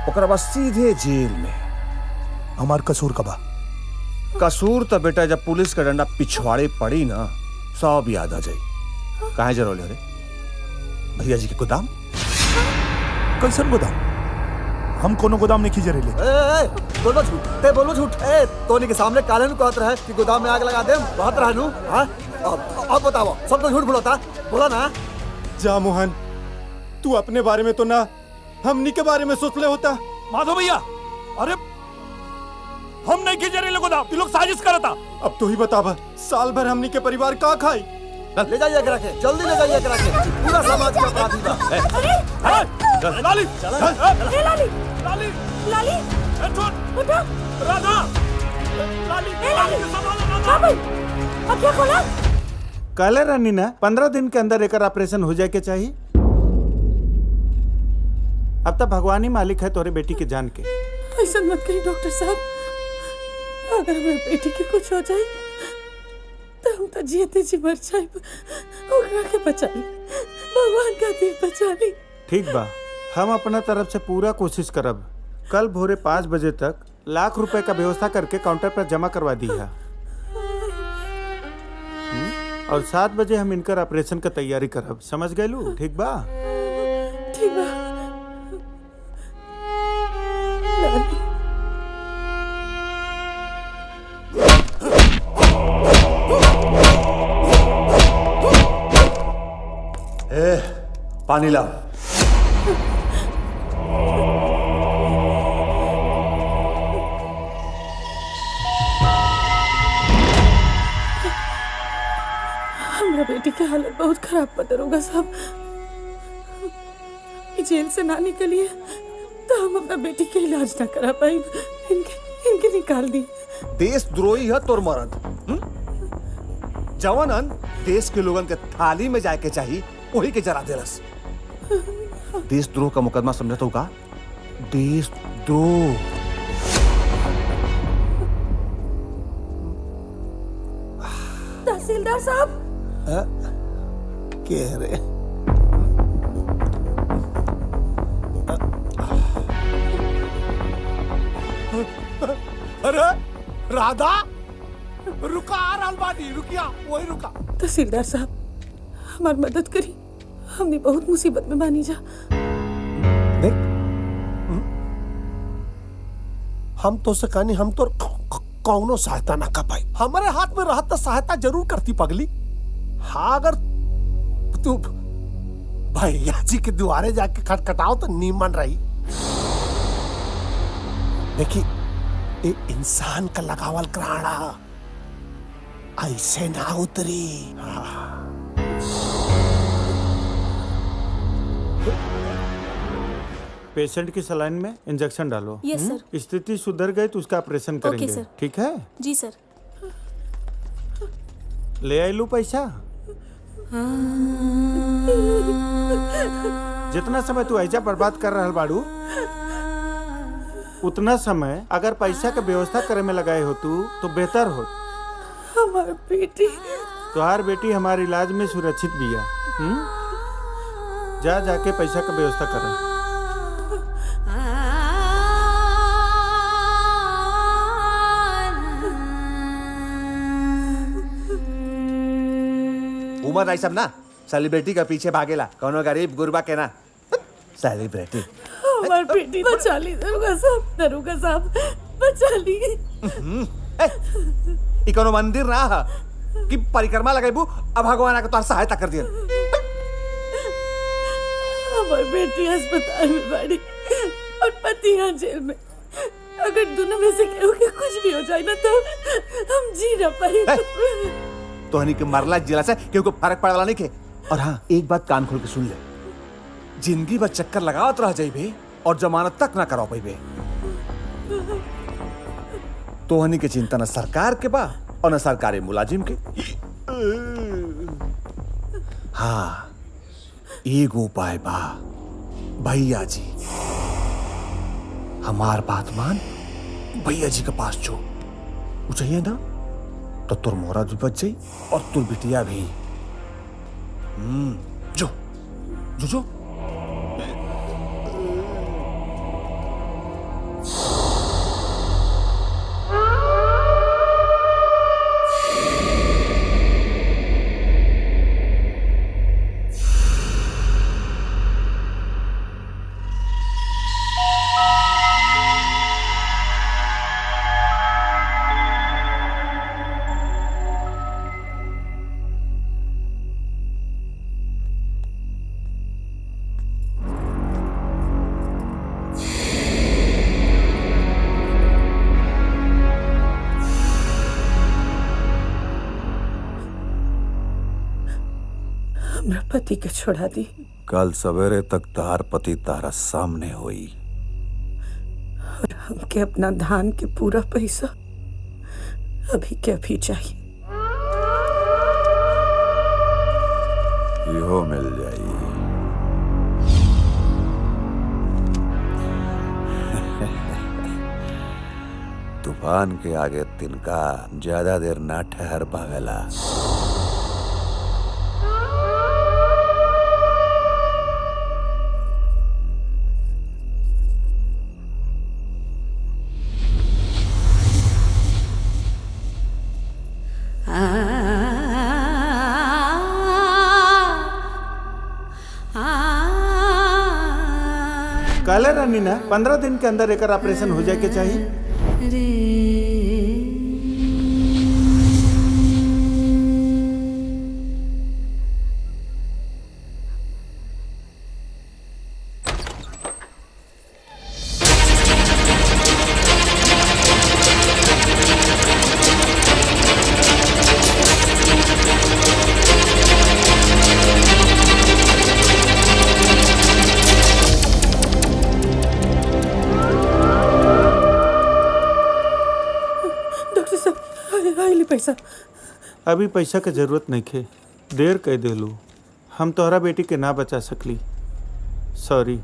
ओकरा बाद सीधे जेल में। हमार कसूर का बा? कसूर तो बेटा जब पुलिस का डंडा पिछवाड़े पड़ी ना, सब याद आ जाई। कहाँ जरोले रे? भैया जी के गोदाम। कैसन गोदाम? हम कोनो गोदाम नहीं खींचे रेले। बोलो झूठ, ते बोलो झूठ। तोनी के सामने काले नु कहत रहे कि गोदाम में आग लगा दे, कहत रहनु। हां, अब बताओ, सब तो झूठ बोलता, बोला ना। जा मोहन, तू अपने बारे में तो ना, हमनी के बारे में सोच ले होता। माधव भैया, अरे हम नहीं खींचे रहे लोगों तू लोग साजिश करा था। अब तो ही बतावा, साल भर हमनी के परिवार का खाई। ले जाइए करा के, जल्दी ले जाइए करा के, पूरा समाज का अपराधी बा। लाली ए लाली लाली लाली उठो राधा, लाली ए लाली संभालो का भाई अब क्या खोला? कहले रहनी ना 15 दिन के अंदर एक ऑपरेशन हो जाए के चाहिए। अब तक भगवान ही मालिक है तोरे बेटी के जान के। ऐसा मत करिए डॉक्टर साहब, अगर मेरे बेटी के कुछ हो जाए तो हम तो जीते जी मर जाए। ओकरा के बचा ली, भगवान का दिल बचा ली। ठीक बा, हम अपना तरफ से पूरा कोशिश करब। कल भोरे 5 बजे तक लाख रुपए का व्यवस्था करके काउंटर पर जमा करवा दी है और 7 बजे हम इनकर ऑपरेशन का तैयारी करब। समझ गए लू? ठीक बा? ठीक बा। पानी लाओ। हमारा बेटी की हालत बहुत खराब बा दरोगा साहब। जेल से ना निकली है तो हम अपना बेटी का इलाज ना करा पाए। इनके निकाल दी। देशद्रोही है तोर मरद। जवानन देश के लोगन के थाली में जाए के चाहिए, वही के जरा देलस। देशद्रोह का मुकदमा समझता हूँ का? देशद्रोह। तहसीलदार साहब कह रहे अरे राधा रुका, आ रहा बानी, रुकिया वही रुका। तहसीलदार साहब हमारी मदद करी, हमने बहुत मुसीबत में बानी जा। देख हम तो से कहनी, हम तो कौनो सहायता ना कर पाई। हमारे हाथ में रहत तो सहायता जरूर करती पगली। हाँ अगर तू भैया जी के द्वारे जाके खटखटाओ तो नीमन रही। देखी ये इंसान का लगावल कराड़ा ऐसे ना उतरी। पेशेंट की सलाइन में इंजेक्शन डालो। यस सर। स्थिति सुधर गई तो उसका ऑपरेशन ओके करेंगे। सर। ठीक है? जी सर। ले आई लू पैसा। जितना समय तू ऐजा बर्बाद कर रहा बाड़ू, उतना समय अगर पैसा के व्यवस्था करे में लगाए हो तू तो बेहतर हो। हमारी बेटी, तुहार बेटी हमारे इलाज में सुरक्षित भी है। जा जाके पैसा का व्यवस्था कर। उमर आई सब ना सेलिब्रिटी का पीछे भागेला, कौनो गरीब गुरबा के ना सेलिब्रिटी। हमारी बेटी बचा ली दरोगा साहब बचा ली। ई कोनो मंदिर ना है कि परिक्रमा लगाइबू अब भगवान आके तोहर सहायता कर दिया। हमारी बेटी अस्पताल में बाड़ी और पति यहाँ जेल में। अगर दोनों में से केहू के कुछ भी हो जाए ना तो हम जी ना पाए। तोहनी के मरला जिला से क्यों को फर्क पड़े वाला नहीं के। और हाँ एक बात कान खोल के सुन ले, जिंदगी भर चक्कर लगावत रह जाइबे और जमानत तक ना करा पाइबे। तोहनी के चिंता न सरकार के बा और न सरकारी मुलाजिम के। हाँ एगो उपाय बा, भैया जी हमार बात मान, भैया जी के पास जो चाहिए ना तो तुर मोरा भी बच जाई और तुर बिटिया भी। जो जो जो पति के छोड़ा दी। कल सवेरे तक तार पति तारा सामने होई। और हमके अपना धान के पूरा पैसा अभी के अभी चाहिए। इहो मिल जाई। तूफान के आगे तिनका ज्यादा देर ना ठहर पावेला। काले रानी ना 15 दिन के अंदर एक ऑपरेशन हो जाए के चाहिए। पैसा अभी पैसा के जरूरत नहीं खे, देर कह देलू। हम तोहरा बेटी के ना बचा सकली, सॉरी।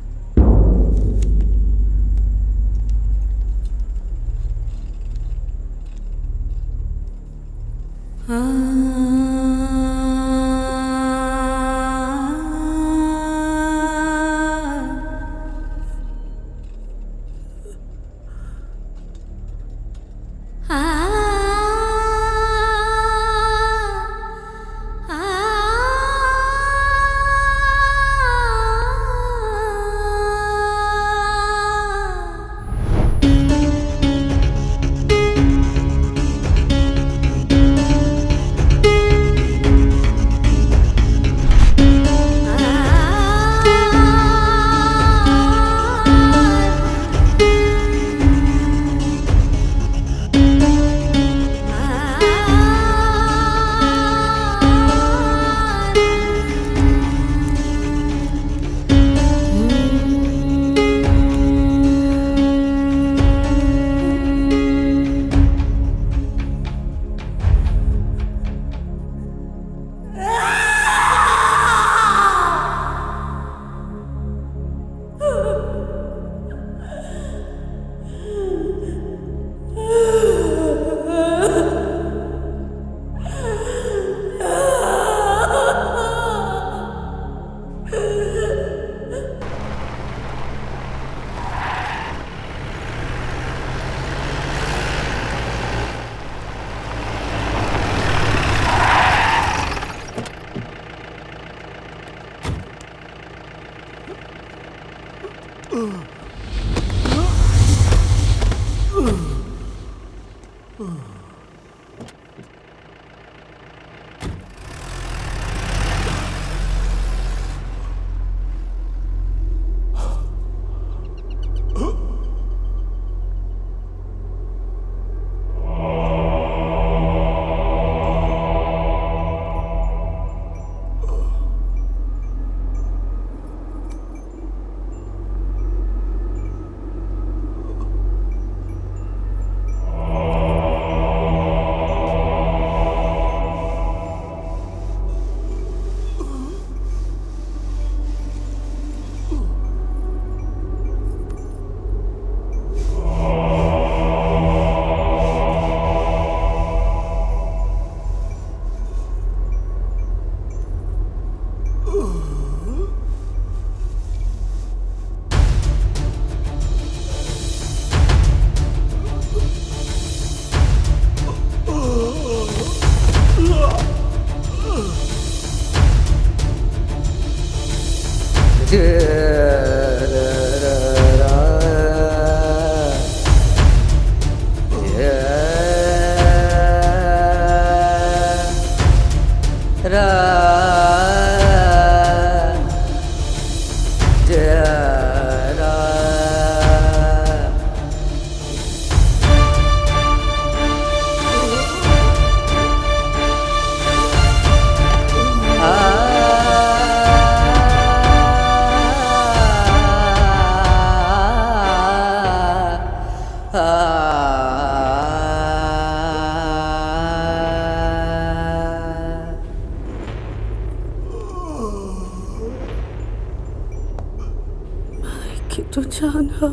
कि तू जान हो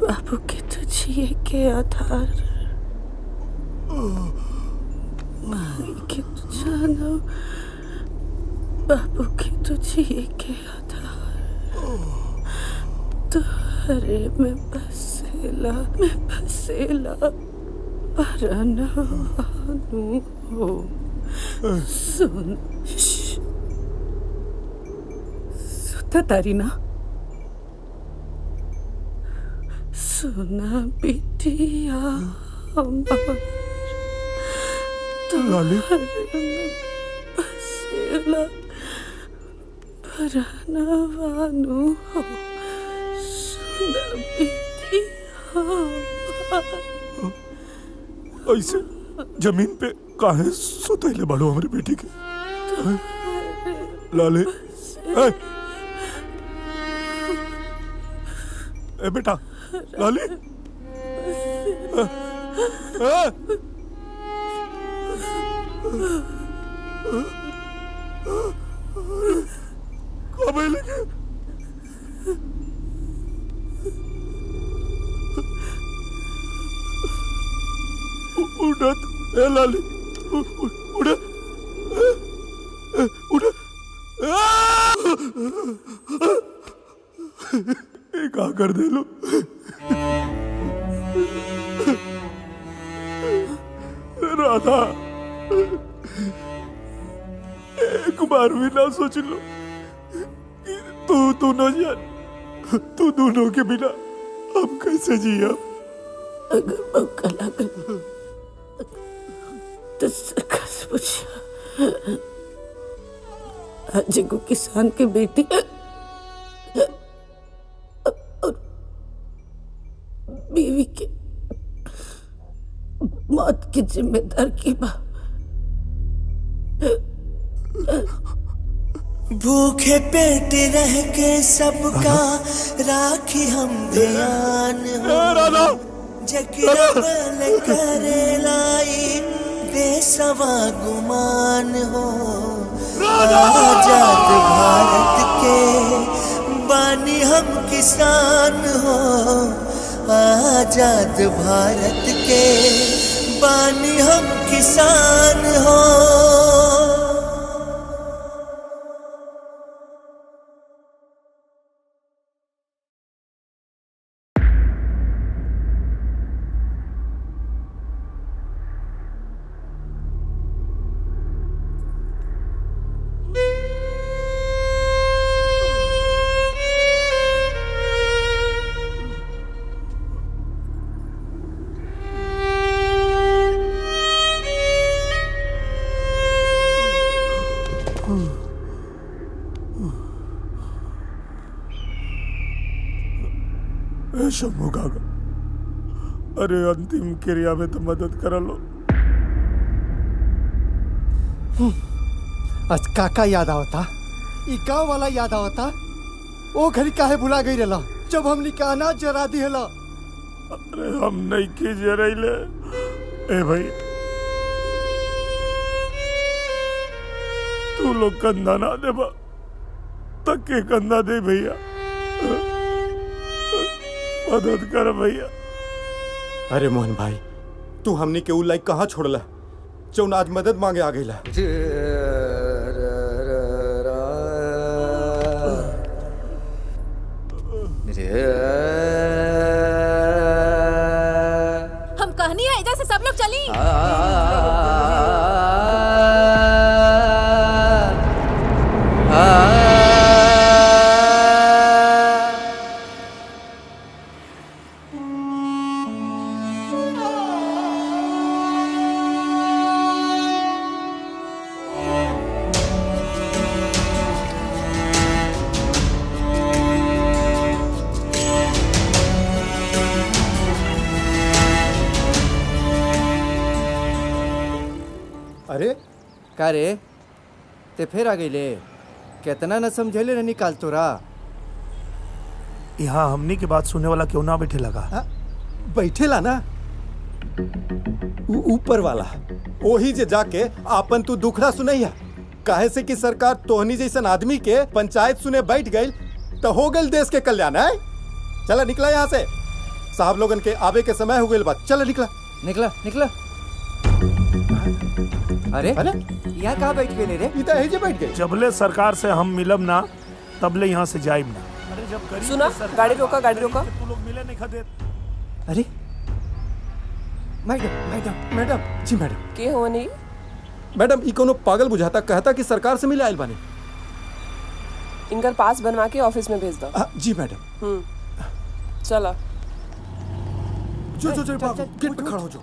बाबू के तू जिए के आधार माई के तू जान हो बाबू के तू जिए के आधार तुहरे में बसेला परनवानु हो सुन सुता तारी ना सुना बिटिया हमार लाली बसेला परनवानु हो सुना बिटिया हमार ऐसे जमीन पे काहे सुतैले बाड़ू हमारी बेटी के? लाले ए बेटा लाली कब लेके उड़त ए लाली उड़ का कर दे लो राधा एक बार भी ना सोच लो कि तू न जान तू दोनों के बिना हम कैसे जिया? अगर मौका लगा तो सरकस पूछा आज को किसान के बेटी और बीवी के मौत की जिम्मेदार की बात भूखे पेट रह के सबका राखी हम ध्यान हो जकरा बल करे लाई बेसवा गुमान हो आजाद भारत के बानी हम किसान हो आजाद भारत के बानी हम किसान हो। शंभू काका अरे अंतिम क्रिया में तो मदद करा लो। आज काका याद आवता ई गाँव वाला याद आवता ओ घड़ी काहे भुला गई रहला जब हमनी का अनाज जरा दिहला। अरे हम नहीं की जरैले ए भाई तू लोग कंधा ना देबा तक के कंधा दे भैया मदद कर भैया। अरे मोहन भाई तू हमनी के उ लाइक कहाँ छोड़ला जौन आज मदद मांगे आ गईला। हम कहनी है इधर से सब लोग चली। अरे का रे ते फिर आ गईले कितना न समझेले रहनी काल तोरा। यहाँ हमनी के बात सुनने वाला क्यों ना बैठे लगा? बैठेला ना ऊपर वाला वही जे जाके आपन तू दुखड़ा सुनैया। काहे से कि सरकार तोहनी जैसन आदमी के पंचायत सुने बैठ गई तो हो गई देश के कल्याण है। चला निकला यहाँ से, साहब लोगन के आवे के समय हो गई बात। चला निकला निकला निकला। अरे यहाँ कहाँ बैठ गए रे? इधर ही जे बैठ गए। जबले सरकार से हम मिलब ना तबले यहाँ से जाइब ना। अरे जब गरीब सुना, गाड़ी रोका, गाड़ी रोका। तू लोग मिले नहीं खदे। अरे मैडम मैडम मैडम जी मैडम के हो नहीं मैडम ई कोनो पागल बुझाता, कहता कि सरकार से मिले आइल बानी। इनका पास बनवा के ऑफिस में भेज दो। जी मैडम। चला जो गेट पे खड़ा हो जो।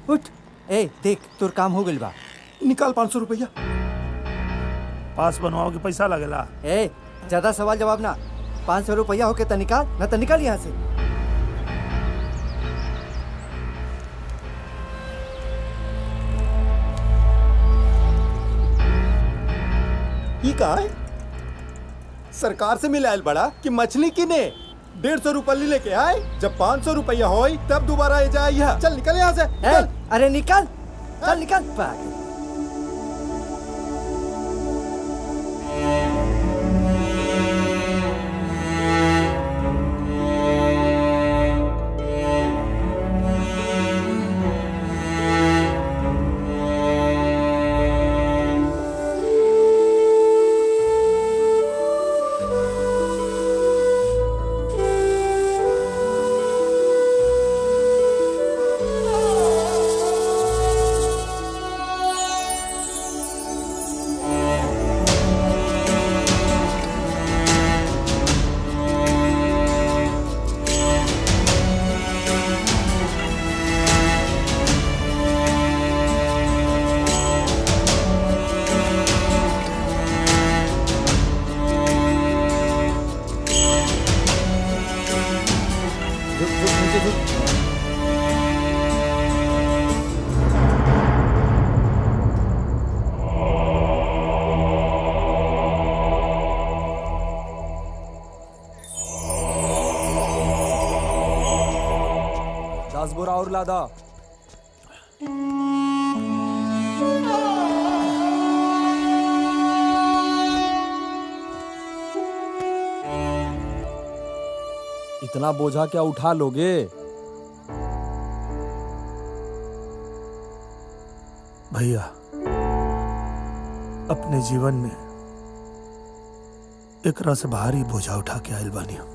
उठ। ए देख तोर काम हो गइल बा। निकाल 500 रुपया। पास बनवाओ के पैसा लगेला। ए ज्यादा सवाल जवाब ना। 500 रुपया होके त निकाल, ना त निकाल यहाँ से। ये कहा है? सरकार से मिले आयल बड़ा कि मछली किने 150 रुपया लेके आए। जब 500 रुपया हो तब दोबारा आ जाए। चल निकल यहाँ से। निकल। अरे निकल, चल निकल। पागल। बोरा और लादा। इतना बोझा क्या उठा लोगे? भैया अपने जीवन में एक से भारी बोझा उठा के आइल बानी हम।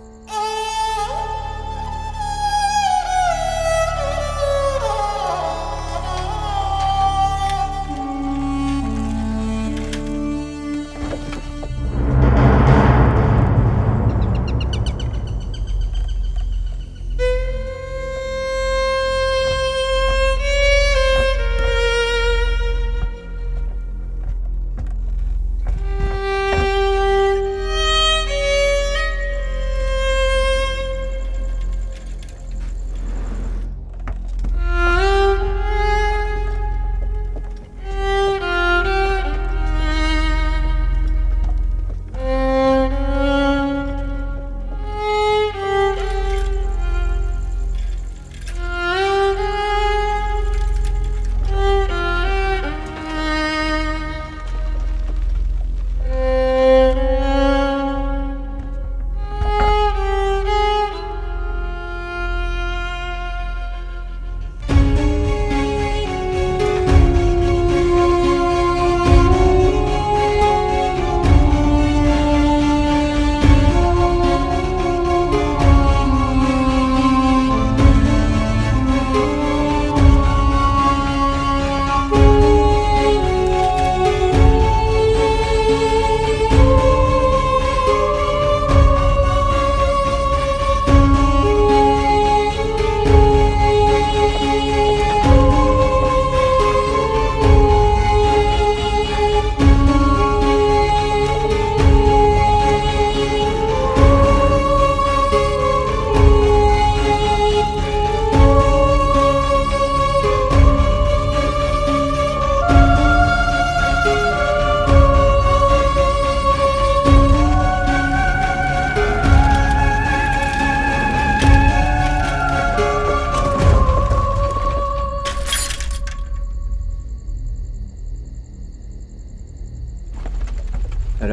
हाँ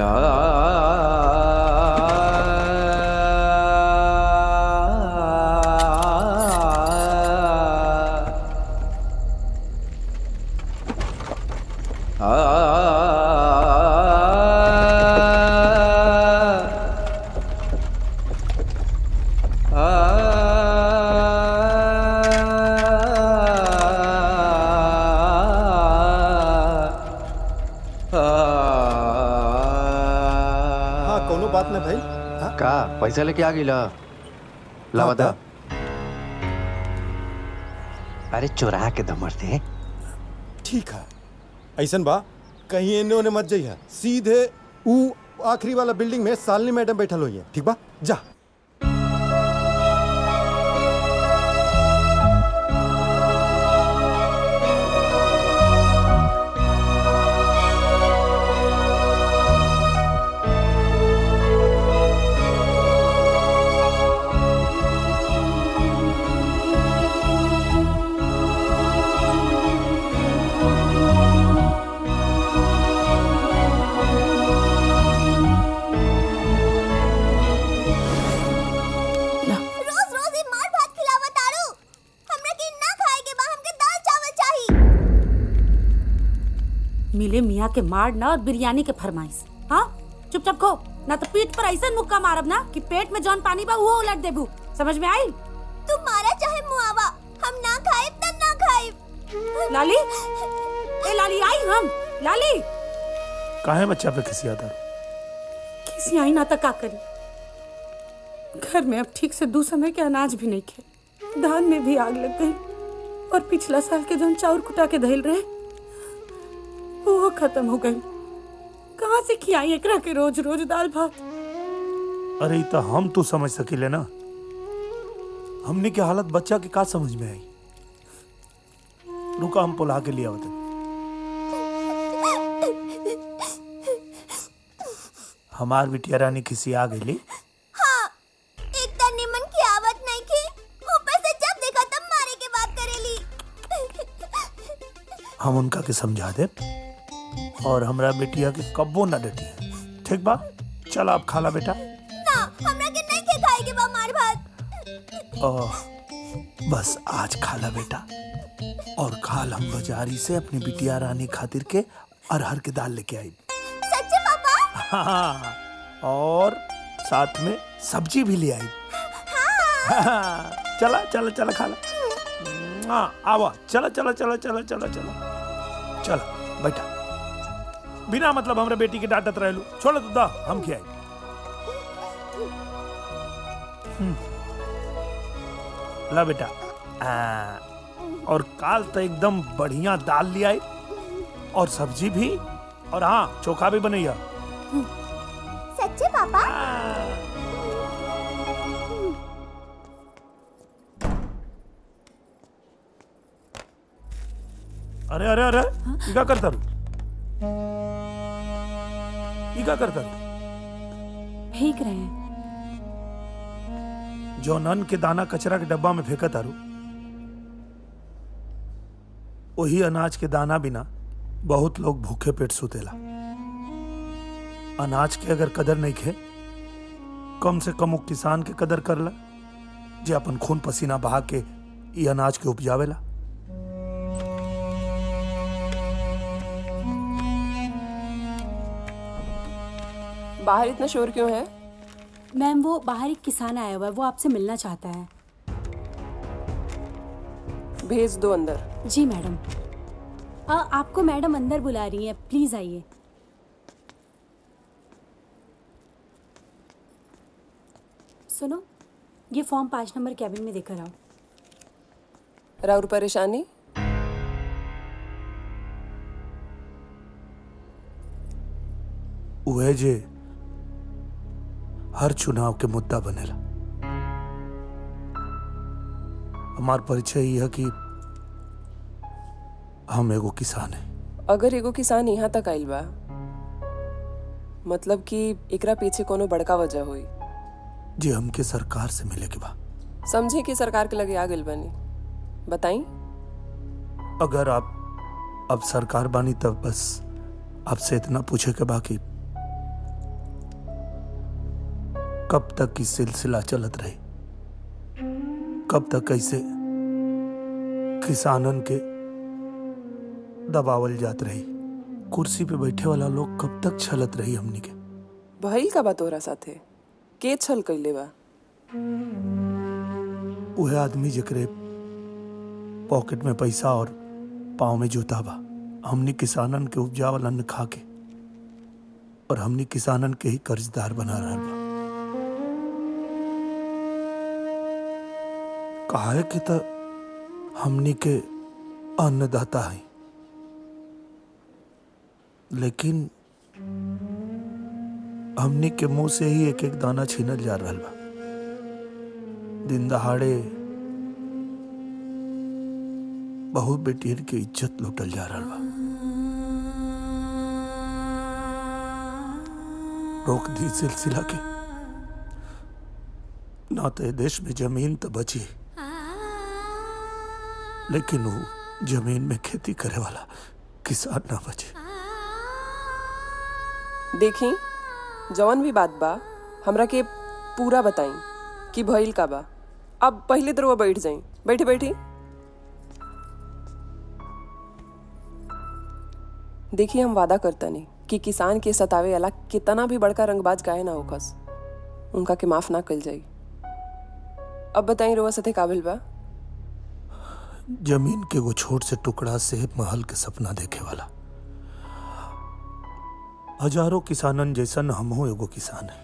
कोनो बात न भाई। का पैसा लेके आ गिला लावा दा। अरे चुरा के दमर दे। ठीक है ऐसन बा कहीं एने ओने मत जाइए, सीधे ऊ आखिरी वाला बिल्डिंग में सालनी मैडम बैठल हुई है। ठीक बा जा। रोज रोज ही मार भात खिलावत आरू। हमरा के ना खाए के बा, हमके दाल चावल चाहिए। मिले मियाँ के मार ना और बिरयानी के फरमाइश। हाँ चुपचाप खो, ना तो पीठ पर ऐसा मुक्का मारब ना कि पेट में जौन पानी बा वो उलट देबू। समझ में आई? तू मारा चाहे मुआवा, हम ना खाए त ना खाए। लाली, ए लाली आई हम। लाली काहे बच्चा पे किसी आता? किसी आई ना तो का करी। घर में अब ठीक से 2 समय के अनाज भी नहीं खे, धान में भी आग लग गई और पिछला साल के जौन चाउर कुटा के धइल रहे वो खत्म हो गई। कहाँ से खियाई एकरा के रोज रोज दाल भात। अरे ई तो हम तू समझ सकीले ना, हमने के हालत बच्चा के का समझ में आई। रुका हम पुला के लिया होते। हमार बिटिया रानी किसी आ गई। हाँ, एक त निमन की आवत नहीं की, ऊपर से जब देखा तब मारे के बात करेली। हम उनका के समझा दे और हमरा बेटिया के कब्बो न डटी। ठीक बा, चल आप खाला बेटा। ना, हमरा के नहीं के खाए के बा मार भात। बस आज खाला बेटा, और खाल हम बाजारी से अपनी बिटिया रानी खातिर के अरहर के दाल लेके आई। सच्चे पापा? हाँ, और साथ में सब्जी भी ले आई। हाँ। चला चला चला खाला। हाँ आवा, चला चला चला चला चला चला चला बैठा। बिना मतलब हमरे बेटी के डांटत रहलू। छोड़ तू दा, हम खियाई। ला बेटा। और काल तो एकदम बढ़िया दाल ले आई और सब्जी भी, और हाँ चोखा भी बनैया। सच्चे पापा? अरे अरे अरे ई का करता रू? ई का करता रू? फेंक रहे हैं। जो नन के दाना कचरा के डब्बा में फेंका तारू, वही अनाज के दाना बिना बहुत लोग भूखे पेट सुतेला। अनाज के अगर कदर नहीं खे, कम से कम वो किसान के कदर करला जे अपन खून पसीना बहा के ई अनाज के उपजावेला। बाहर इतना शोर क्यों है? मैम वो बाहर एक किसान आया हुआ है, वो आपसे मिलना चाहता है। भेज दो अंदर। जी मैडम। आपको मैडम अंदर बुला रही है, प्लीज आइए। सुनो, ये फॉर्म 5 नंबर कैबिन में देकर आओ। राउर परेशानी? उहे जे हर चुनाव के मुद्दा बनेला। हमार परिचय यह कि हम एगो किसान है। अगर एगो किसान यहाँ तक आइल बा, मतलब कि एकरा पीछे कोनो बड़का वजह हुई। जी हमके सरकार से मिले के बा। समझे कि सरकार के लगे आ गइल बानी, बताई। अगर आप अब सरकार बानी तब बस आपसे इतना पूछे के बा कि कब तक ये सिलसिला चलत रही? कब तक ऐसे किसानन के दबावल जात रही? कुर्सी पे बैठे वाला लोग कब तक छलत रही हमनी के? भइल का बा तोरा साथे? के छल कइले बा? वह आदमी जकरे पॉकेट में पैसा और पाँव में जूता बा। हमनी किसानन के उपजावल अन्न खा के और हमनी किसानन के ही कर्जदार बना रहल बा। काहे कि त हमनी के अन्नदाता है, लेकिन हमनी के मुंह से ही एक एक दाना छीनल जा रहल बा। दिन दहाड़े बहुत बेटियन की इज्जत लूटल जा रहल बा। रोक दी सिलसिला के, ना तो देश में जमीन तो बची, लेकिन वो जमीन में खेती करे वाला किसान ना बचे। देखी जवन भी बात बा हमरा के पूरा बताई कि भइल का बा। अब पहले तो वो बैठ जाई। बैठी बैठी। देखिए हम वादा करता नहीं कि किसान के सतावे वाला कितना भी बड़का रंगबाज गाय ना होकस, उनका के माफ ना कल जाई। अब बताई रोवा सते काबिल बा? जमीन के वो छोट से टुकड़ा से महल के सपना देखे वाला हजारों किसानन जैसन हमहू एगो किसान है।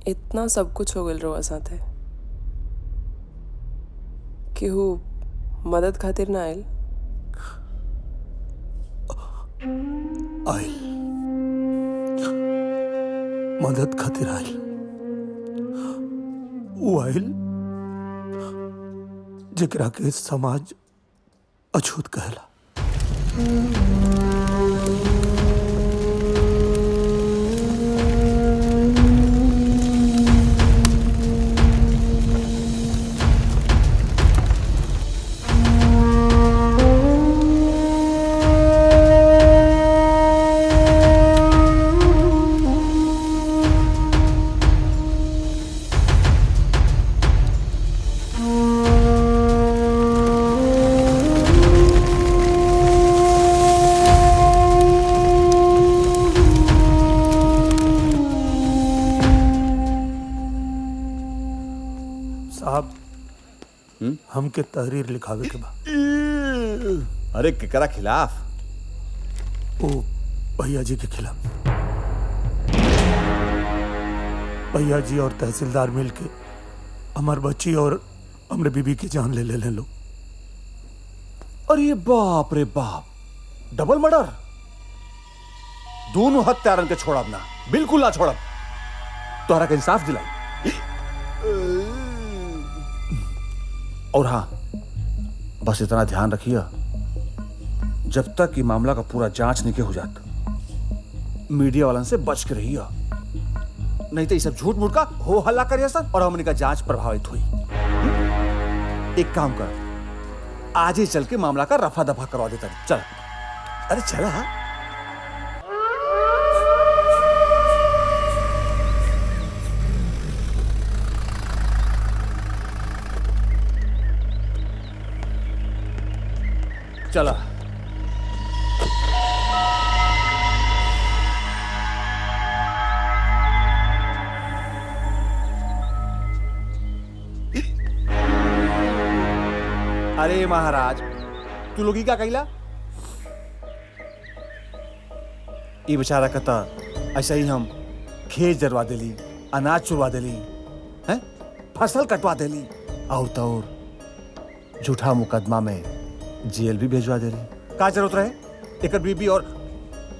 इतना सब कुछ हो गल रोवा साथे, केहू मदद खातिर ना आयल? आयल, मदद खातिर आयल। वो आयल जेकरा के समाज अछूत कहला। साहब, हमके तहरीर लिखावे के बा। अरे केकरा खिलाफ? ओ भैया जी के खिलाफ। भैया जी और तहसीलदार मिलके हमार बच्ची और हमरे बीबी की जान ले ले लो। अरे बाप रे बाप, डबल मर्डर! दोनों हत्यारन के छोड़ब ना, बिल्कुल ना छोड़ब। तोहरा के इंसाफ दिलाई। और हाँ, बस इतना ध्यान रखिए, जब तक ये मामला का पूरा जांच नहीं के हो जाता, मीडिया वालन से बच के रहिए, नहीं तो ये सब झूठ मूठ का हो हल्ला करिए सर और हमने का जांच प्रभावित हुई। एक काम कर, आज ही चल के मामला का रफा दफा करवा देता। चल। अरे चला। चला। अरे महाराज, तू लोग क्या कहला? ये बेचारा कहता ऐसा ही हम खेत जरवा दिली, अनाज चुरवा देली हैं, फसल कटवा देली और तो और झूठा मुकदमा में जेल भी भेजवा देली। का जरूरत रहे एक बीबी और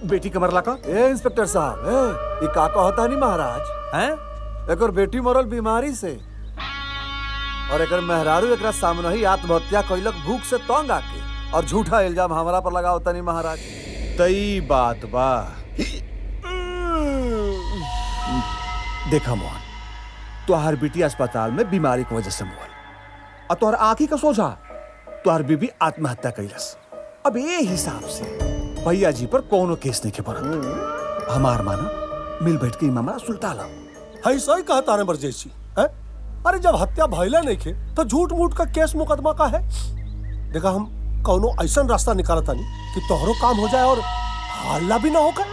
बेटी के मरला का? ए इंस्पेक्टर साहब, ए ई का कहता नहीं महाराज हैं? एकर बेटी मरल बीमारी से और एकर मेहरारू एकरा सामने ही आत्महत्या कइलक भूख से तंग आके, और झूठा इल्जाम हमरा पर लगाओ तनी महाराज। तई बात बा। देखा मोहन, तुहार बेटी अस्पताल में बीमारी की वजह से मुअल और तुहार आंखी का सोझा तुहार बीबी आत्महत्या कैलस। अब ये हिसाब से भैया जी पर कोनो केस नहीं के पड़त। हमार माना मिल बैठ के मामला सुलटा ला। ऐसा ही कहा तारे बरजेशी है? अरे जब हत्या भइला नहीं खे तो झूठ मूठ का केस मुकदमा का है। देखा हम कौनो ऐसा रास्ता निकाला तानी कि तोहरो काम हो जाए और हल्ला भी ना होगा।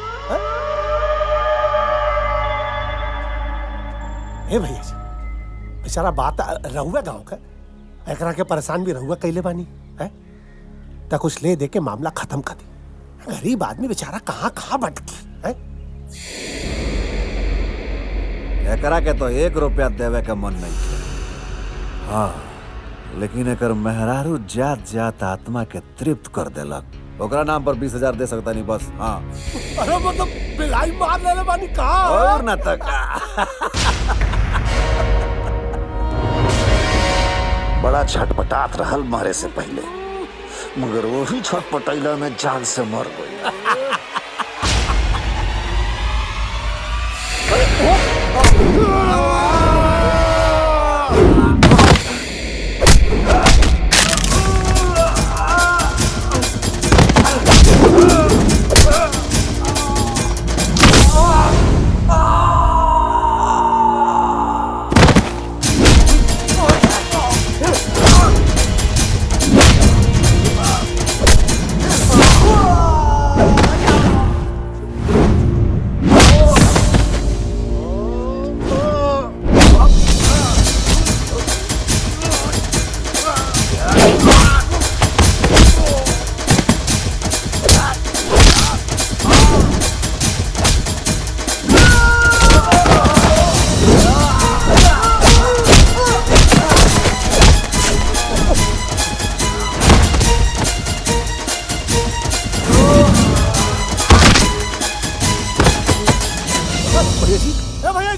ए भैया जी, बेचारा बात रहुआ गाँव का, एकरा के परेशान भी रहुआ कैले बानी है, तो कुछ ले दे के मामला खत्म कर दी। गरीब आदमी बेचारा कहाँ कहाँ भटकी है। एकरा के तो 1 रुपया देवे का मन नहीं है। हाँ, लेकिन एकर मेहरारू जात जात आत्मा के तृप्त कर देलक। ओकरा नाम पर 20,000 दे सकता नहीं बस। हाँ, अरे मतलब बिलाई मार लेले बानी कहा और न तक। बड़ा छटपटात रहल मारे से पहले, मगर वही छटपटैला में जान से मर गई।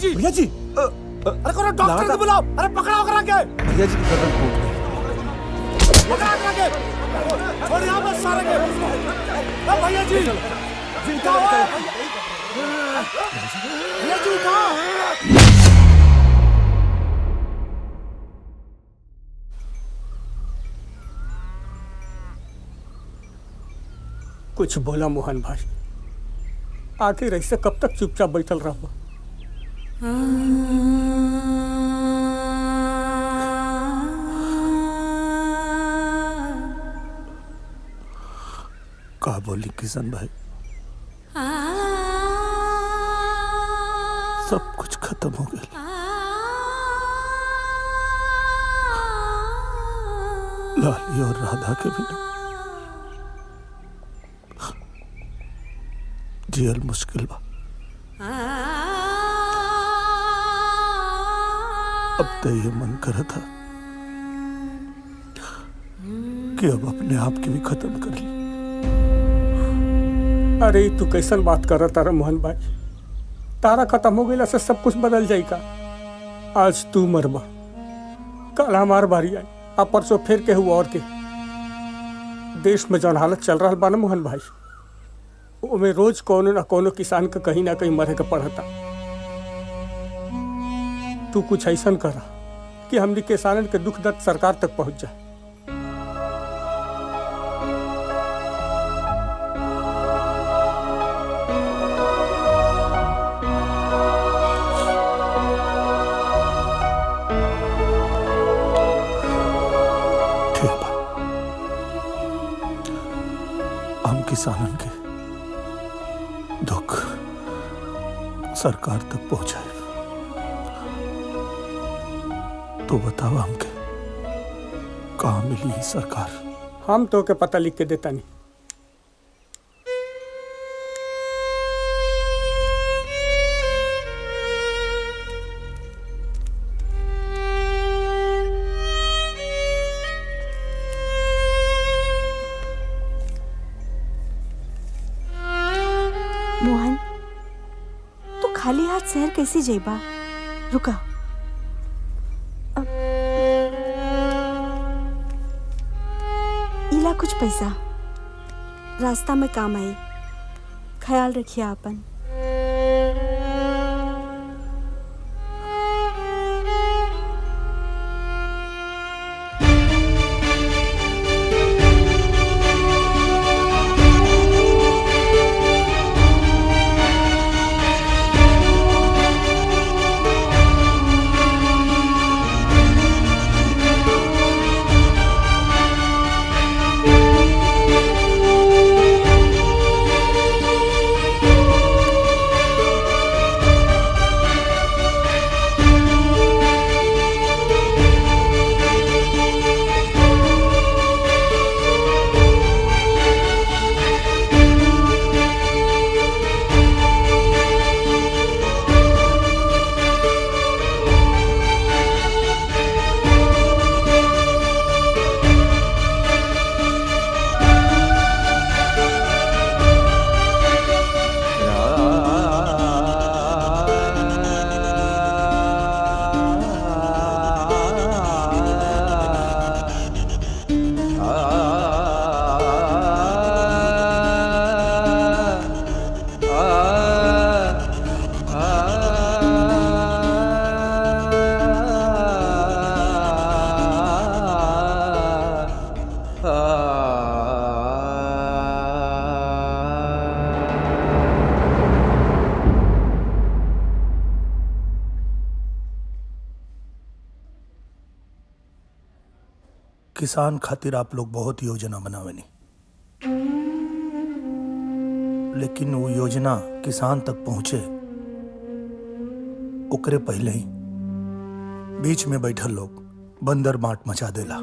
भैया जी, अरे कोनो डॉक्टर को बुलाओ। अरे पकड़ाओ करा के। भैया जी की गर्दन टूट गई। पकड़ा करा के। छोड़ यहाँ बस सारे के। भैया जी, उठाओ। भैया जी उठाओ। कुछ बोला मोहन भाई, आखिर ऐसे कब तक चुपचाप बैठल रहो? का बोली किशन भाई, सब कुछ खत्म हो गया। लाली और राधा के बिना जियल मुश्किल बा। अब तो ये मन करा था कि अब अपने आप की भी खत्म कर ली। अरे तू कैसन बात कर रहा तारा मोहन भाई? तारा खत्म हो गया से सब कुछ बदल जाएगा। आज तू मरबा, कल हमार बारी आई, अब परसों फिर के हुआ और के। देश में जौन हालत चल रहा बा ना मोहन भाई, उमें रोज कोनो ना कोनो किसान का कहीं ना कहीं मरे का पड़ता। तू कुछ ऐसा करा कि हमनी किसानन के दुख दर्द सरकार तक पहुंच जाए। हम किसानन के दुख सरकार तक पहुंचाए तो बताओ हमके कहाँ मिली ही सरकार? हम तो के पता लिख के देता नहीं। खाली हाथ शहर कैसे जेबा? रुका, इला कुछ पैसा, रास्ता में काम आए। ख्याल रखिए आपन। किसान खातिर आप लोग बहुत योजना बनावनी, लेकिन वो योजना किसान तक पहुंचे ओकरे पहले ही बीच में बैठल लोग बंदर बाट मचा देला।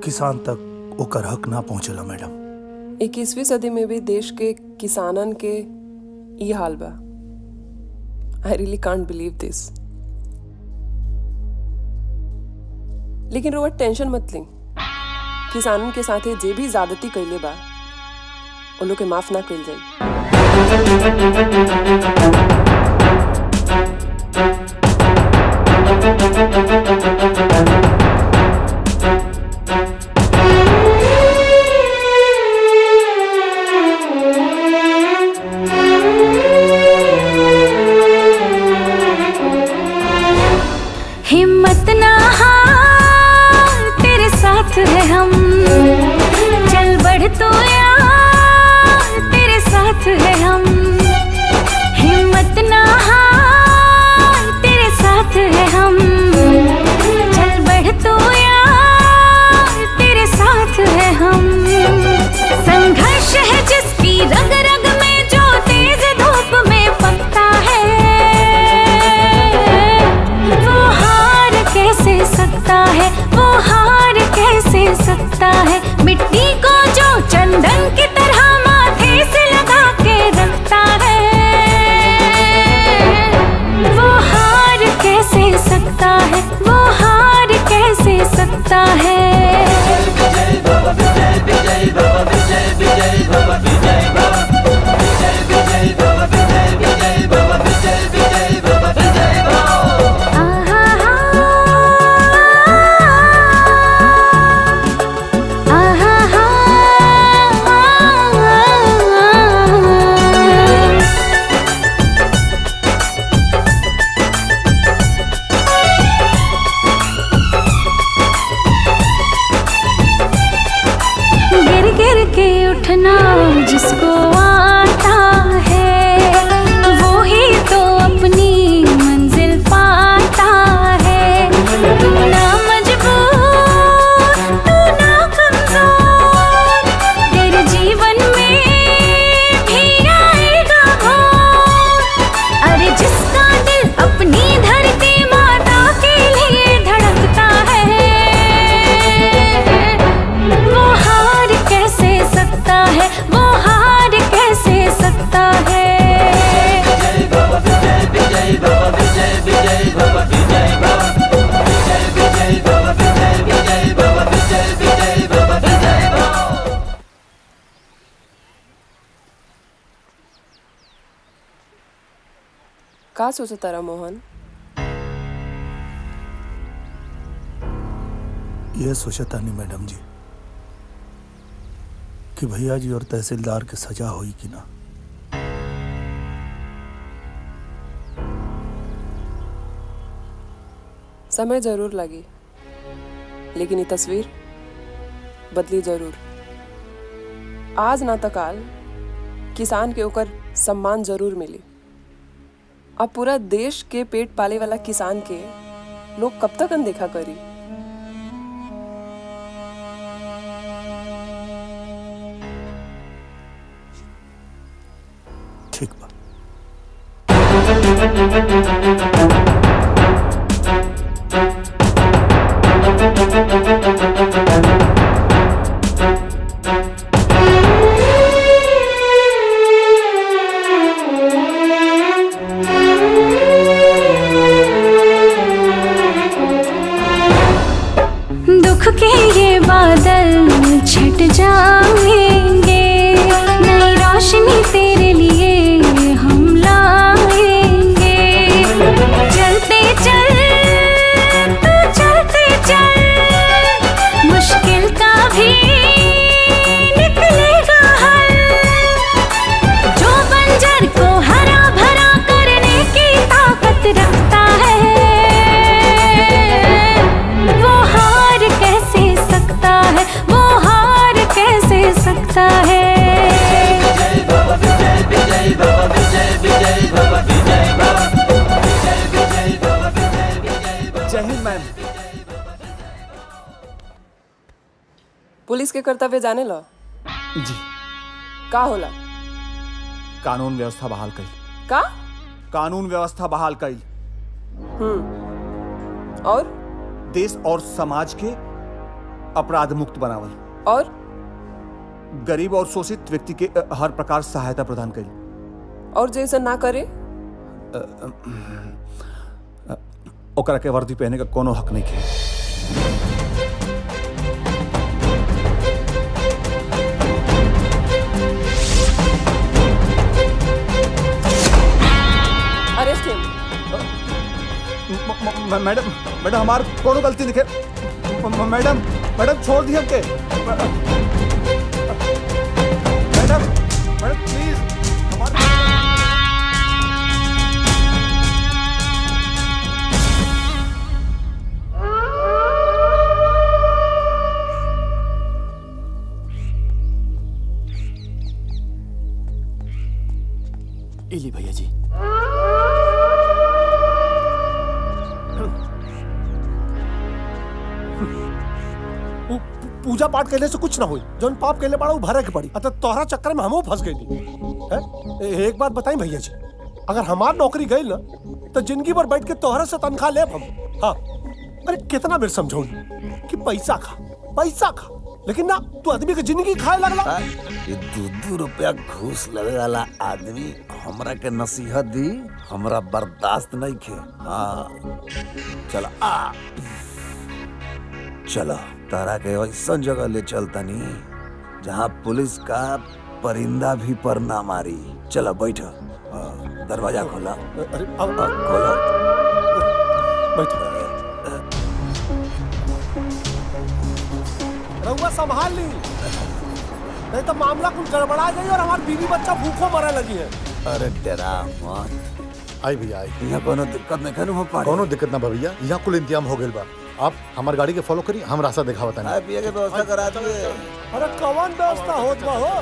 किसान तक ओकर हक ना पहुंचेला। मैडम, 21वीं सदी में भी देश के किसानन के ई हाल बा। आई रियली कांट बिलीव दिस। लेकिन रोवा टेंशन मत लें, किसानन के साथे जे भी ज्यादती कइले बा उन लोग के माफ ना कइल जाई। हिम्मत ना हार, तेरे साथ है हम, चल बढ़ तो यार, तेरे साथ है हम। हिम्मत ना हार, तेरे साथ है हम, चल बढ़ तो यार, तेरे साथ है हम। संघर्ष है जिसकी रग रग में, जो तेज धूप में पकता है, वो हार कैसे सकता है, वो हार कैसे सकता है। मिट्टी को जो चंदन की तरह माथे से लगा के रखता है, वो हार कैसे सकता है, वो हार कैसे सकता है। गिर गिर के उठना जिसको आता है, वो ही तो अपनी मंजिल पाता है। तू ना मजबूर, तू ना कमजोर, तेरे जीवन में भी आएगा भोर। अरे जिसका दिल अपनी धरती माता के लिए धड़कता है, वो हार कैसे सकता है, वो हार का सोचा तारा मोहन? यह सोचा था नहीं मैडम जी कि भैया जी और तहसीलदार के सजा हुई कि ना। समय जरूर लगी, लेकिन ये तस्वीर बदली जरूर। आज ना तो काल किसान के ओकर सम्मान जरूर मिली। अब पूरा देश के पेट पाले वाला किसान के लोग कब तक अनदेखा करी? ठीक बा। दुख के ये बादल छट जाएंगे, नई रोशनी तेरे लिए हम लाएंगे। चलते चल तू चलते चल, मुश्किल का भी निकलेगा हल। जो बंजर को हरा भरा करने की ताकत रखता है, वो हार कैसे सकता है, वो हार कैसे सकता है। जय हिंद मैम। पुलिस के कर्तव्य जाने लो जी। का होला? कानून व्यवस्था बहाल कई। का? कानून व्यवस्था बहाल कई। और देश और समाज के अपराध मुक्त बनावल और गरीब और शोषित व्यक्ति के हर प्रकार सहायता प्रदान कई। और जैसा ना करे ओकरा के वर्दी पहने का कोनो हक नहीं है। अरेस्ट हिम। मैडम मैडम हमार कोनो गलती नहीं है। मैडम मैडम छोड़ दी हमके। मैडम मैडम प्लीज इली भैया जी। पूजा पाठ करने से कुछ ना हुई, जौन पाप कहले पड़ा वो भरे के पड़ी। अतः तोहरा चक्कर में हमहू फंस गई। एक बात बताई भैया जी, अगर हमार नौकरी गई ना तो जिंदगी भर बैठ के तोहरा से तनख्वाह ले हम। हाँ, अरे कितना बेर समझाऊं कि पैसा खा पैसा खा, लेकिन ना तू आदमी की जिंदगी खाए लगला। ये 2-2 रुपया घूस लगे वाला आदमी हमरा के नसीहत दी, हमरा बर्दाश्त नहीं खे। हाँ चला आ चलो तारा के ऐसा जगह ले चलता नहीं जहाँ पुलिस का परिंदा भी पर ना मारी। चलो बैठो। दरवाजा खोला। अरे खोलो बैठो। रहुआ संभाल ली, नहीं तो मामला कुछ गड़बड़ा गई और हमारी बीवी बच्चा भूखों मरे लगी है। अरे डरा मत। आई भैया आई। यहाँ कोनो दिक्कत नहीं खनु हो पाड़ी। कोनो दिक्कत ना भैया, यहाँ कुल इंतजाम हो गइल बा। आप हमार गाड़ी के फॉलो करी, हम रास्ता दिखावत खाए पिए के व्यवस्था करा दिए। अरे कौन व्यवस्था होत बा हो?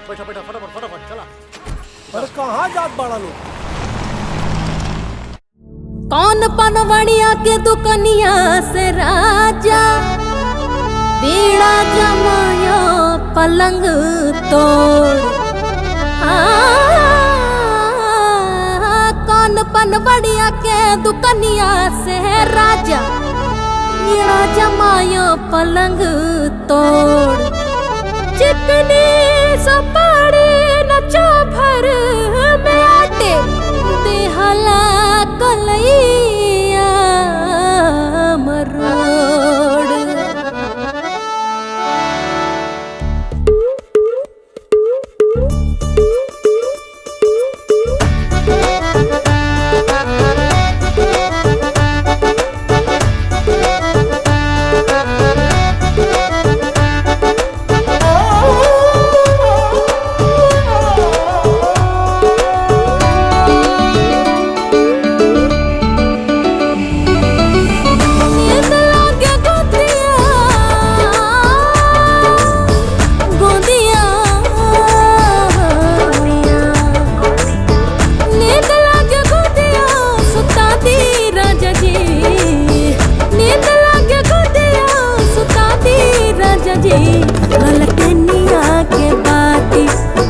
बैठा बैठा फटाफट फटाफट चला। अरे कहाँ जात बड़ा लोग? कौन पनवड़िया के दुकनिया से राजा, बीड़ा जमाया पलंग तोड़। कौन पनवड़िया के दुकनिया से राजा, बीड़ा जमाया पलंग तोड़। चिकनी सपाड़ी नचा भर में आटे देहला कलैया मरोड़। दी राजा जी ललटनिया के बाती,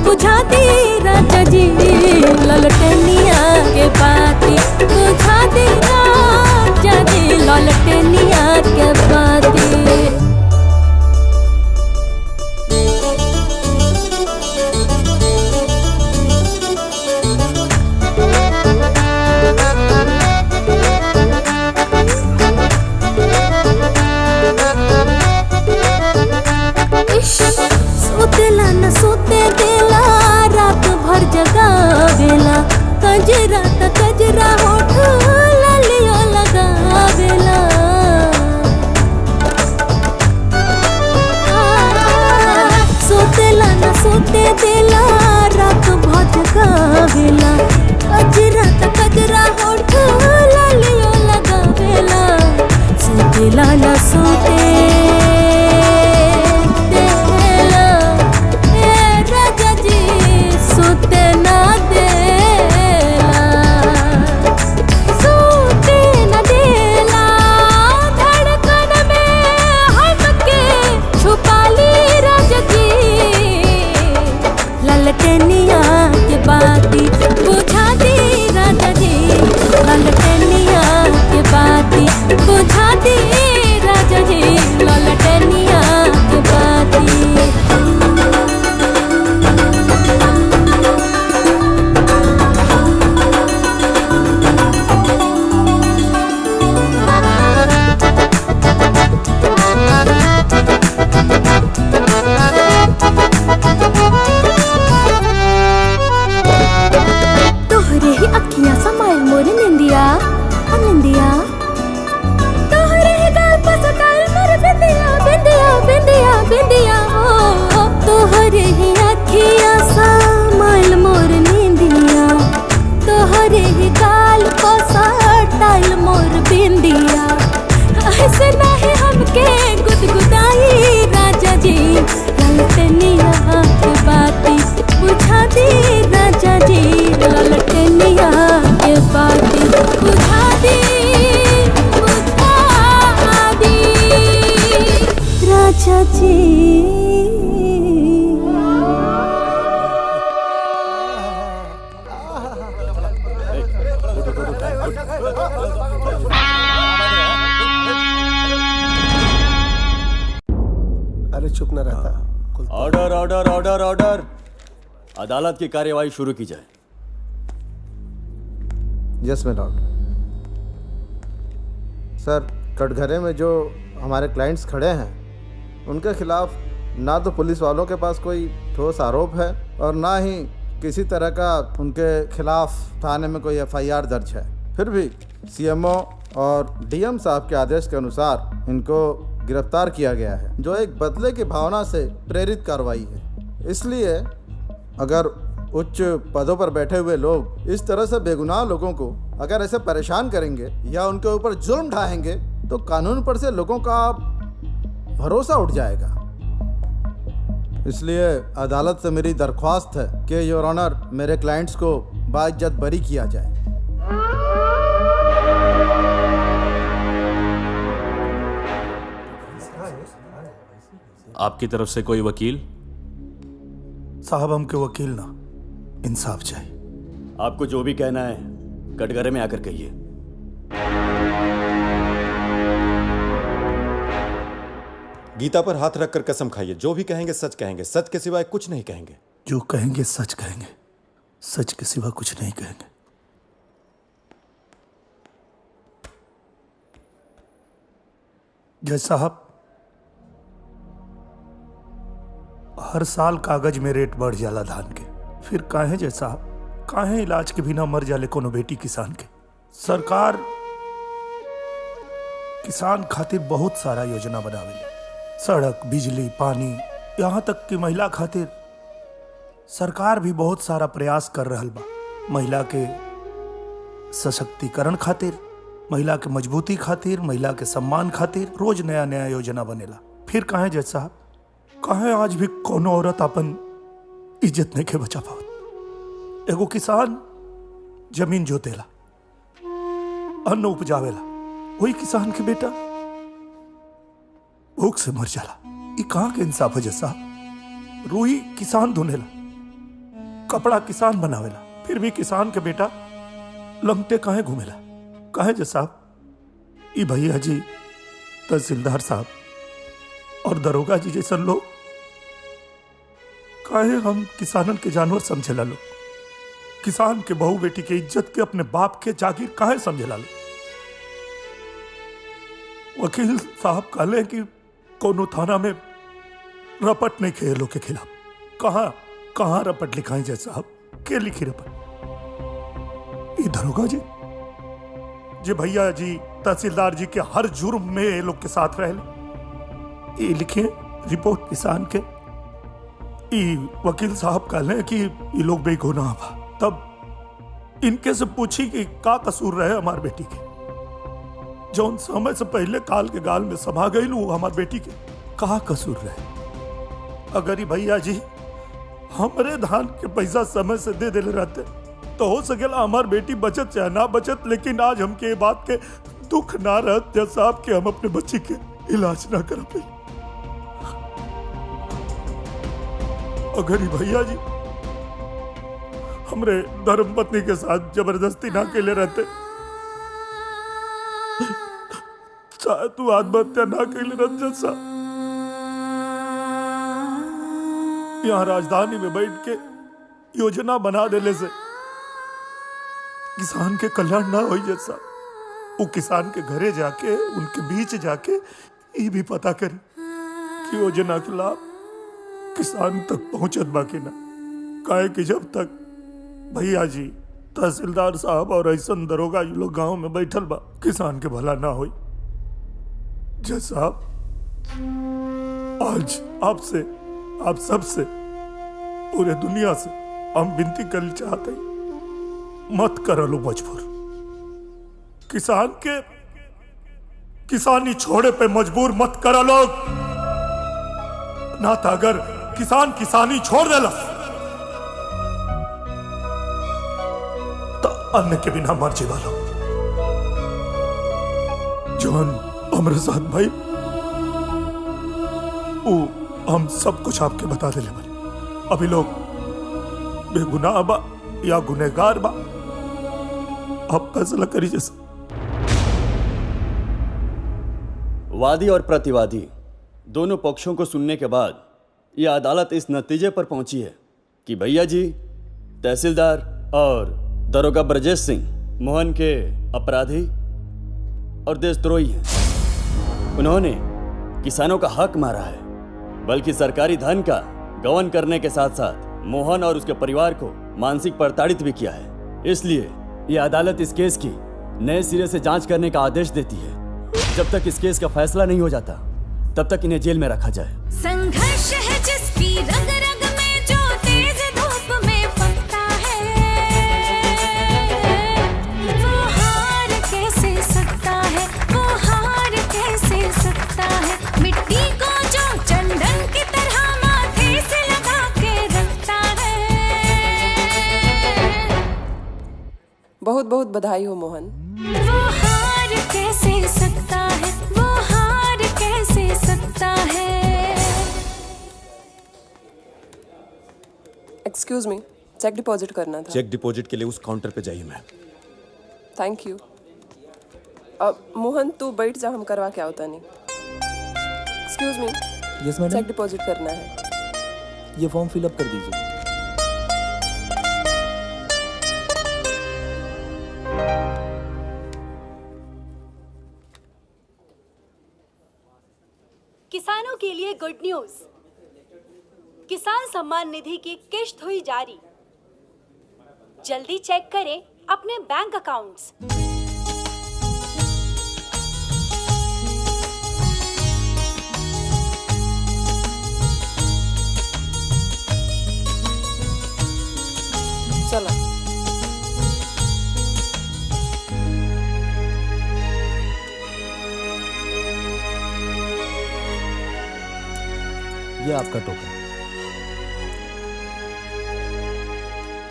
बुझा दी राजा जी ललटनिया के बाती, बुझा दी राजा जी ललटनिया के बाती। सोतेला न सोते देला, रात भर जगावेला, कजरा त कजरा होठ लालियो लगावेला। सोतेला न सोते देला, रात भर जगावेला, कजरा त कजरा होठ लालियो लगावेला। सोतेला न सोते ललटनिया के बाती, बुझा दी राजा जी ललटनिया के बाती, बुझा दी राजा जी ललटनिया के बाती। अखियां समाइल मोर निंदिया निंदिया, तोहरे ही गाल पर सटाइल मोर बिंदिया बिंदिया बिंदिया बिंदिया। ओ तोहरे ही अखियां समाइल मोर निंदिया, तोहरे ही गाल पर सटाइल मोर बिंदिया। ऐसे नहीं हमके गुदगुदाई राजा जी ललटनिया के बाती, बुझा दी राजा जी ललटनिया के बाती, बुझा दी राजा जी। अरे चुप न रहता। ऑर्डर ऑर्डर ऑर्डर ऑर्डर, अदालत की कार्यवाही शुरू की जाए। यस माय लॉर्ड। सर, कटघरे में जो हमारे क्लाइंट्स खड़े हैं उनके खिलाफ ना तो पुलिस वालों के पास कोई ठोस आरोप है और ना ही किसी तरह का उनके खिलाफ थाने में कोई एफआईआर दर्ज है। फिर भी सीएमओ और डीएम साहब के आदेश के अनुसार इनको गिरफ्तार किया गया है, जो एक बदले की भावना से प्रेरित कार्रवाई है। इसलिए अगर उच्च पदों पर बैठे हुए लोग इस तरह से बेगुनाह लोगों को अगर ऐसे परेशान करेंगे या उनके ऊपर जुल्म ढाएंगे तो कानून पर से लोगों का भरोसा उठ जाएगा। इसलिए अदालत से मेरी दरख्वास्त है कि योर ऑनर मेरे क्लाइंट्स को बाइज्जत बरी किया जाए। आपकी तरफ से कोई वकील? साहब हमके वकील ना, इंसाफ चाहिए। आपको जो भी कहना है कटघरे में आकर कहिए। गीता पर हाथ रखकर कसम खाइए, जो भी कहेंगे सच कहेंगे, सच के सिवाय कुछ नहीं कहेंगे। जो कहेंगे सच कहेंगे, सच के सिवा कुछ नहीं कहेंगे। जज साहब, हर साल कागज में रेट बढ़ जाला धान के, फिर काहे जज साहब, काहे इलाज के बिना मर जाले कोनो बेटी किसान के। सरकार किसान खातिर बहुत सारा योजना बनावेले, सड़क, बिजली, पानी, यहाँ तक कि महिला खातिर सरकार भी बहुत सारा प्रयास कर रहल बा। महिला के सशक्तिकरण खातिर, महिला के मजबूती खातिर, महिला के सम्मान खातिर रोज नया नया योजना बनेला। फिर काहे जज साहब, काहे आज भी कोनो औरत अपन इज्जत नहीं के बचा पावत। एगो किसान जमीन जोतेला, अन्न उपजावेला, वही किसान के बेटा भूख से मर जाला। ये कहाँ के इंसाफ है जैसा? रूही किसान धुनेला, कपड़ा किसान बनावेला, फिर भी किसान के बेटा लंगटे काहे घूमेला? काहे जैसा? ई भैया जी, तहसीलदार साहब और दरोगा जी जैसे लोग काहे हम किसानन के जानवर समझेला लो? किसान के बहू बेटी के इज्जत के अपने बाप के जागीर काहे समझेला लो? वकील साहब कहले कि कोनो थाना में रपट नहीं खे लोग के खिलाफ। कहाँ रपट लिखाई जैसा? साहब के लिखी रपट? ये दरोगा जी जे भैया जी तहसीलदार जी के हर जुर्म में ये लोग के साथ रहे, ये लिखे रिपोर्ट किसान के। ये वकील साहब कहले कि ये लोग बेगुनाह बा। तब इनके से पूछी कि का कसूर रहे हमार बेटी के, जौन समय से पहले काल के गाल में समा गई वो हमार बेटी के का कसूर रहे? अगर ये भैया जी हमारे धान के पैसा समय से दे देले रहते तो हो सकेला हमार बेटी बचत चाहे ना बचत, लेकिन आज हमके ये बात के दुख ना रहत जैसा साहब कि हम अपने बच्ची के इलाज ना कर पाए। अगर ये भैया जी हमरे धर्म पत्नी के साथ जबरदस्ती ना केले रहते, चाहे तू आत्महत्या ना केले रहते जैसा, यहाँ राजधानी में बैठ के योजना बना देने से किसान के कल्याण ना हो जैसा। वो किसान के घरे जाके उनके बीच जाके ये भी पता करे कि योजना के लाभ किसान तक पहुंचत बाकी ना। काहे कि जब तक भैया जी तहसीलदार साहब और ऐसा दरोगा जो लोग गांव में बैठल बा, किसान के भला ना होई। जय साहब, आज आपसे, आप सबसे, पूरे दुनिया से हम विनती कर चाहते हैं, मत कर लो मजबूर। किसान के किसानी छोड़े पे मजबूर मत करा लोग। ना तो अगर किसान किसानी छोड़ देला तो अन्न के बिना मर जीवा लो। जॉन हमारे साथ भाई वो हम सब कुछ आपके बता दे ले। अभी लोग बेगुनाह बा या गुनहगार बा, आप फैसला करी जैसे। वादी और प्रतिवादी दोनों पक्षों को सुनने के बाद यह अदालत इस नतीजे पर पहुंची है कि भैया जी तहसीलदार और दरोगा ब्रजेश सिंह मोहन के अपराधी और देशद्रोही हैं। उन्होंने किसानों का हक मारा है, बल्कि सरकारी धन का गबन करने के साथ साथ मोहन और उसके परिवार को मानसिक प्रताड़ित भी किया है। इसलिए यह अदालत इस केस की नए सिरे से जांच करने का आदेश देती है। जब तक इस केस का फैसला नहीं हो जाता तब तक इन्हें जेल में रखा जाए। संघर्ष है जिसकी रग रग में, जो तेज धूप में पकता है, वो हार कैसे सकता है, वो हार कैसे सकता है। मिट्टी को जो चंदन की तरह माथे से लगा के रखता है। बहुत बहुत बधाई हो मोहन। वो हार कैसे सकता है, वो हार कैसे सकता है। एक्सक्यूज मी, चेक डिपॉजिट करना था। चेक डिपॉजिट के लिए उस काउंटर पे जाइए मैम। Thank you. अब मोहन तू बैठ जा, हम करवा क्या होता नहीं। Excuse me, yes madam, cheque deposit करना है। ये फॉर्म फिल अप कर दीजिए। किसानों के लिए गुड न्यूज, किसान सम्मान निधि की किश्त हुई जारी। जल्दी चेक करें अपने बैंक अकाउंट्स। चलो ये आपका टोकन।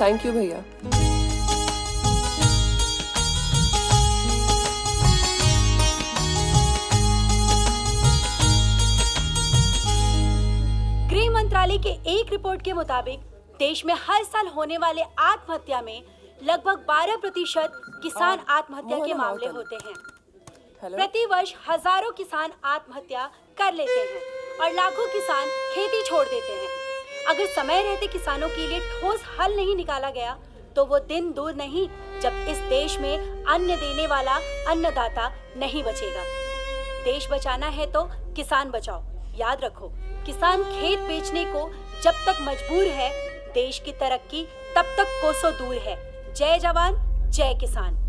थैंक यू भैया। मंत्रालय के एक रिपोर्ट के मुताबिक देश में हर साल होने वाले आत्महत्या में लगभग 12% किसान आत्महत्या के मामले होते हैं। प्रति वर्ष हजारों किसान आत्महत्या कर लेते हैं और लाखों किसान खेती छोड़ देते हैं। अगर समय रहते किसानों के लिए ठोस हल नहीं निकाला गया तो वो दिन दूर नहीं जब इस देश में अन्न देने वाला अन्नदाता नहीं बचेगा। देश बचाना है तो किसान बचाओ। याद रखो, किसान खेत बेचने को जब तक मजबूर है, देश की तरक्की तब तक कोसों दूर है। जय जवान, जय किसान।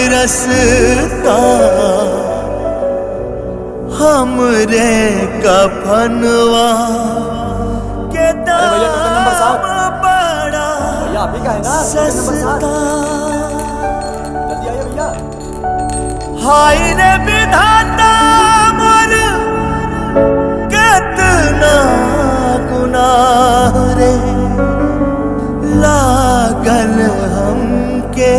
रसता हमरे कफनवा के दाम बड़ा सस्ता। हाय रे विधाता मोर कितना गुनाह रे लागल हमके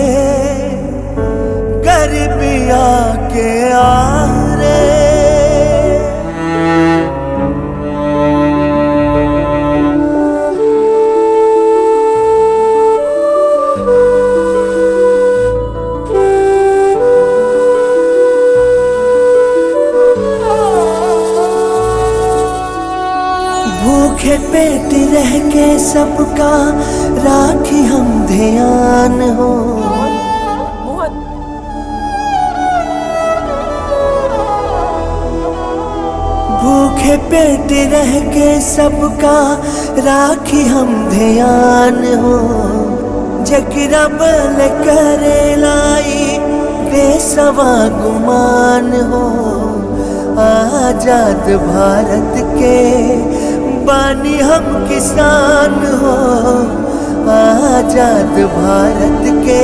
गरीबिया के आरे। भूखे पेट रह के सबका राखी हम ध्यान हो। भूखे पेट रह के सबका राखी हम ध्यान हो, जकरा बल करे लाई बेसवा गुमान हो। आजाद भारत के बानी हम किसान हो, आजाद भारत के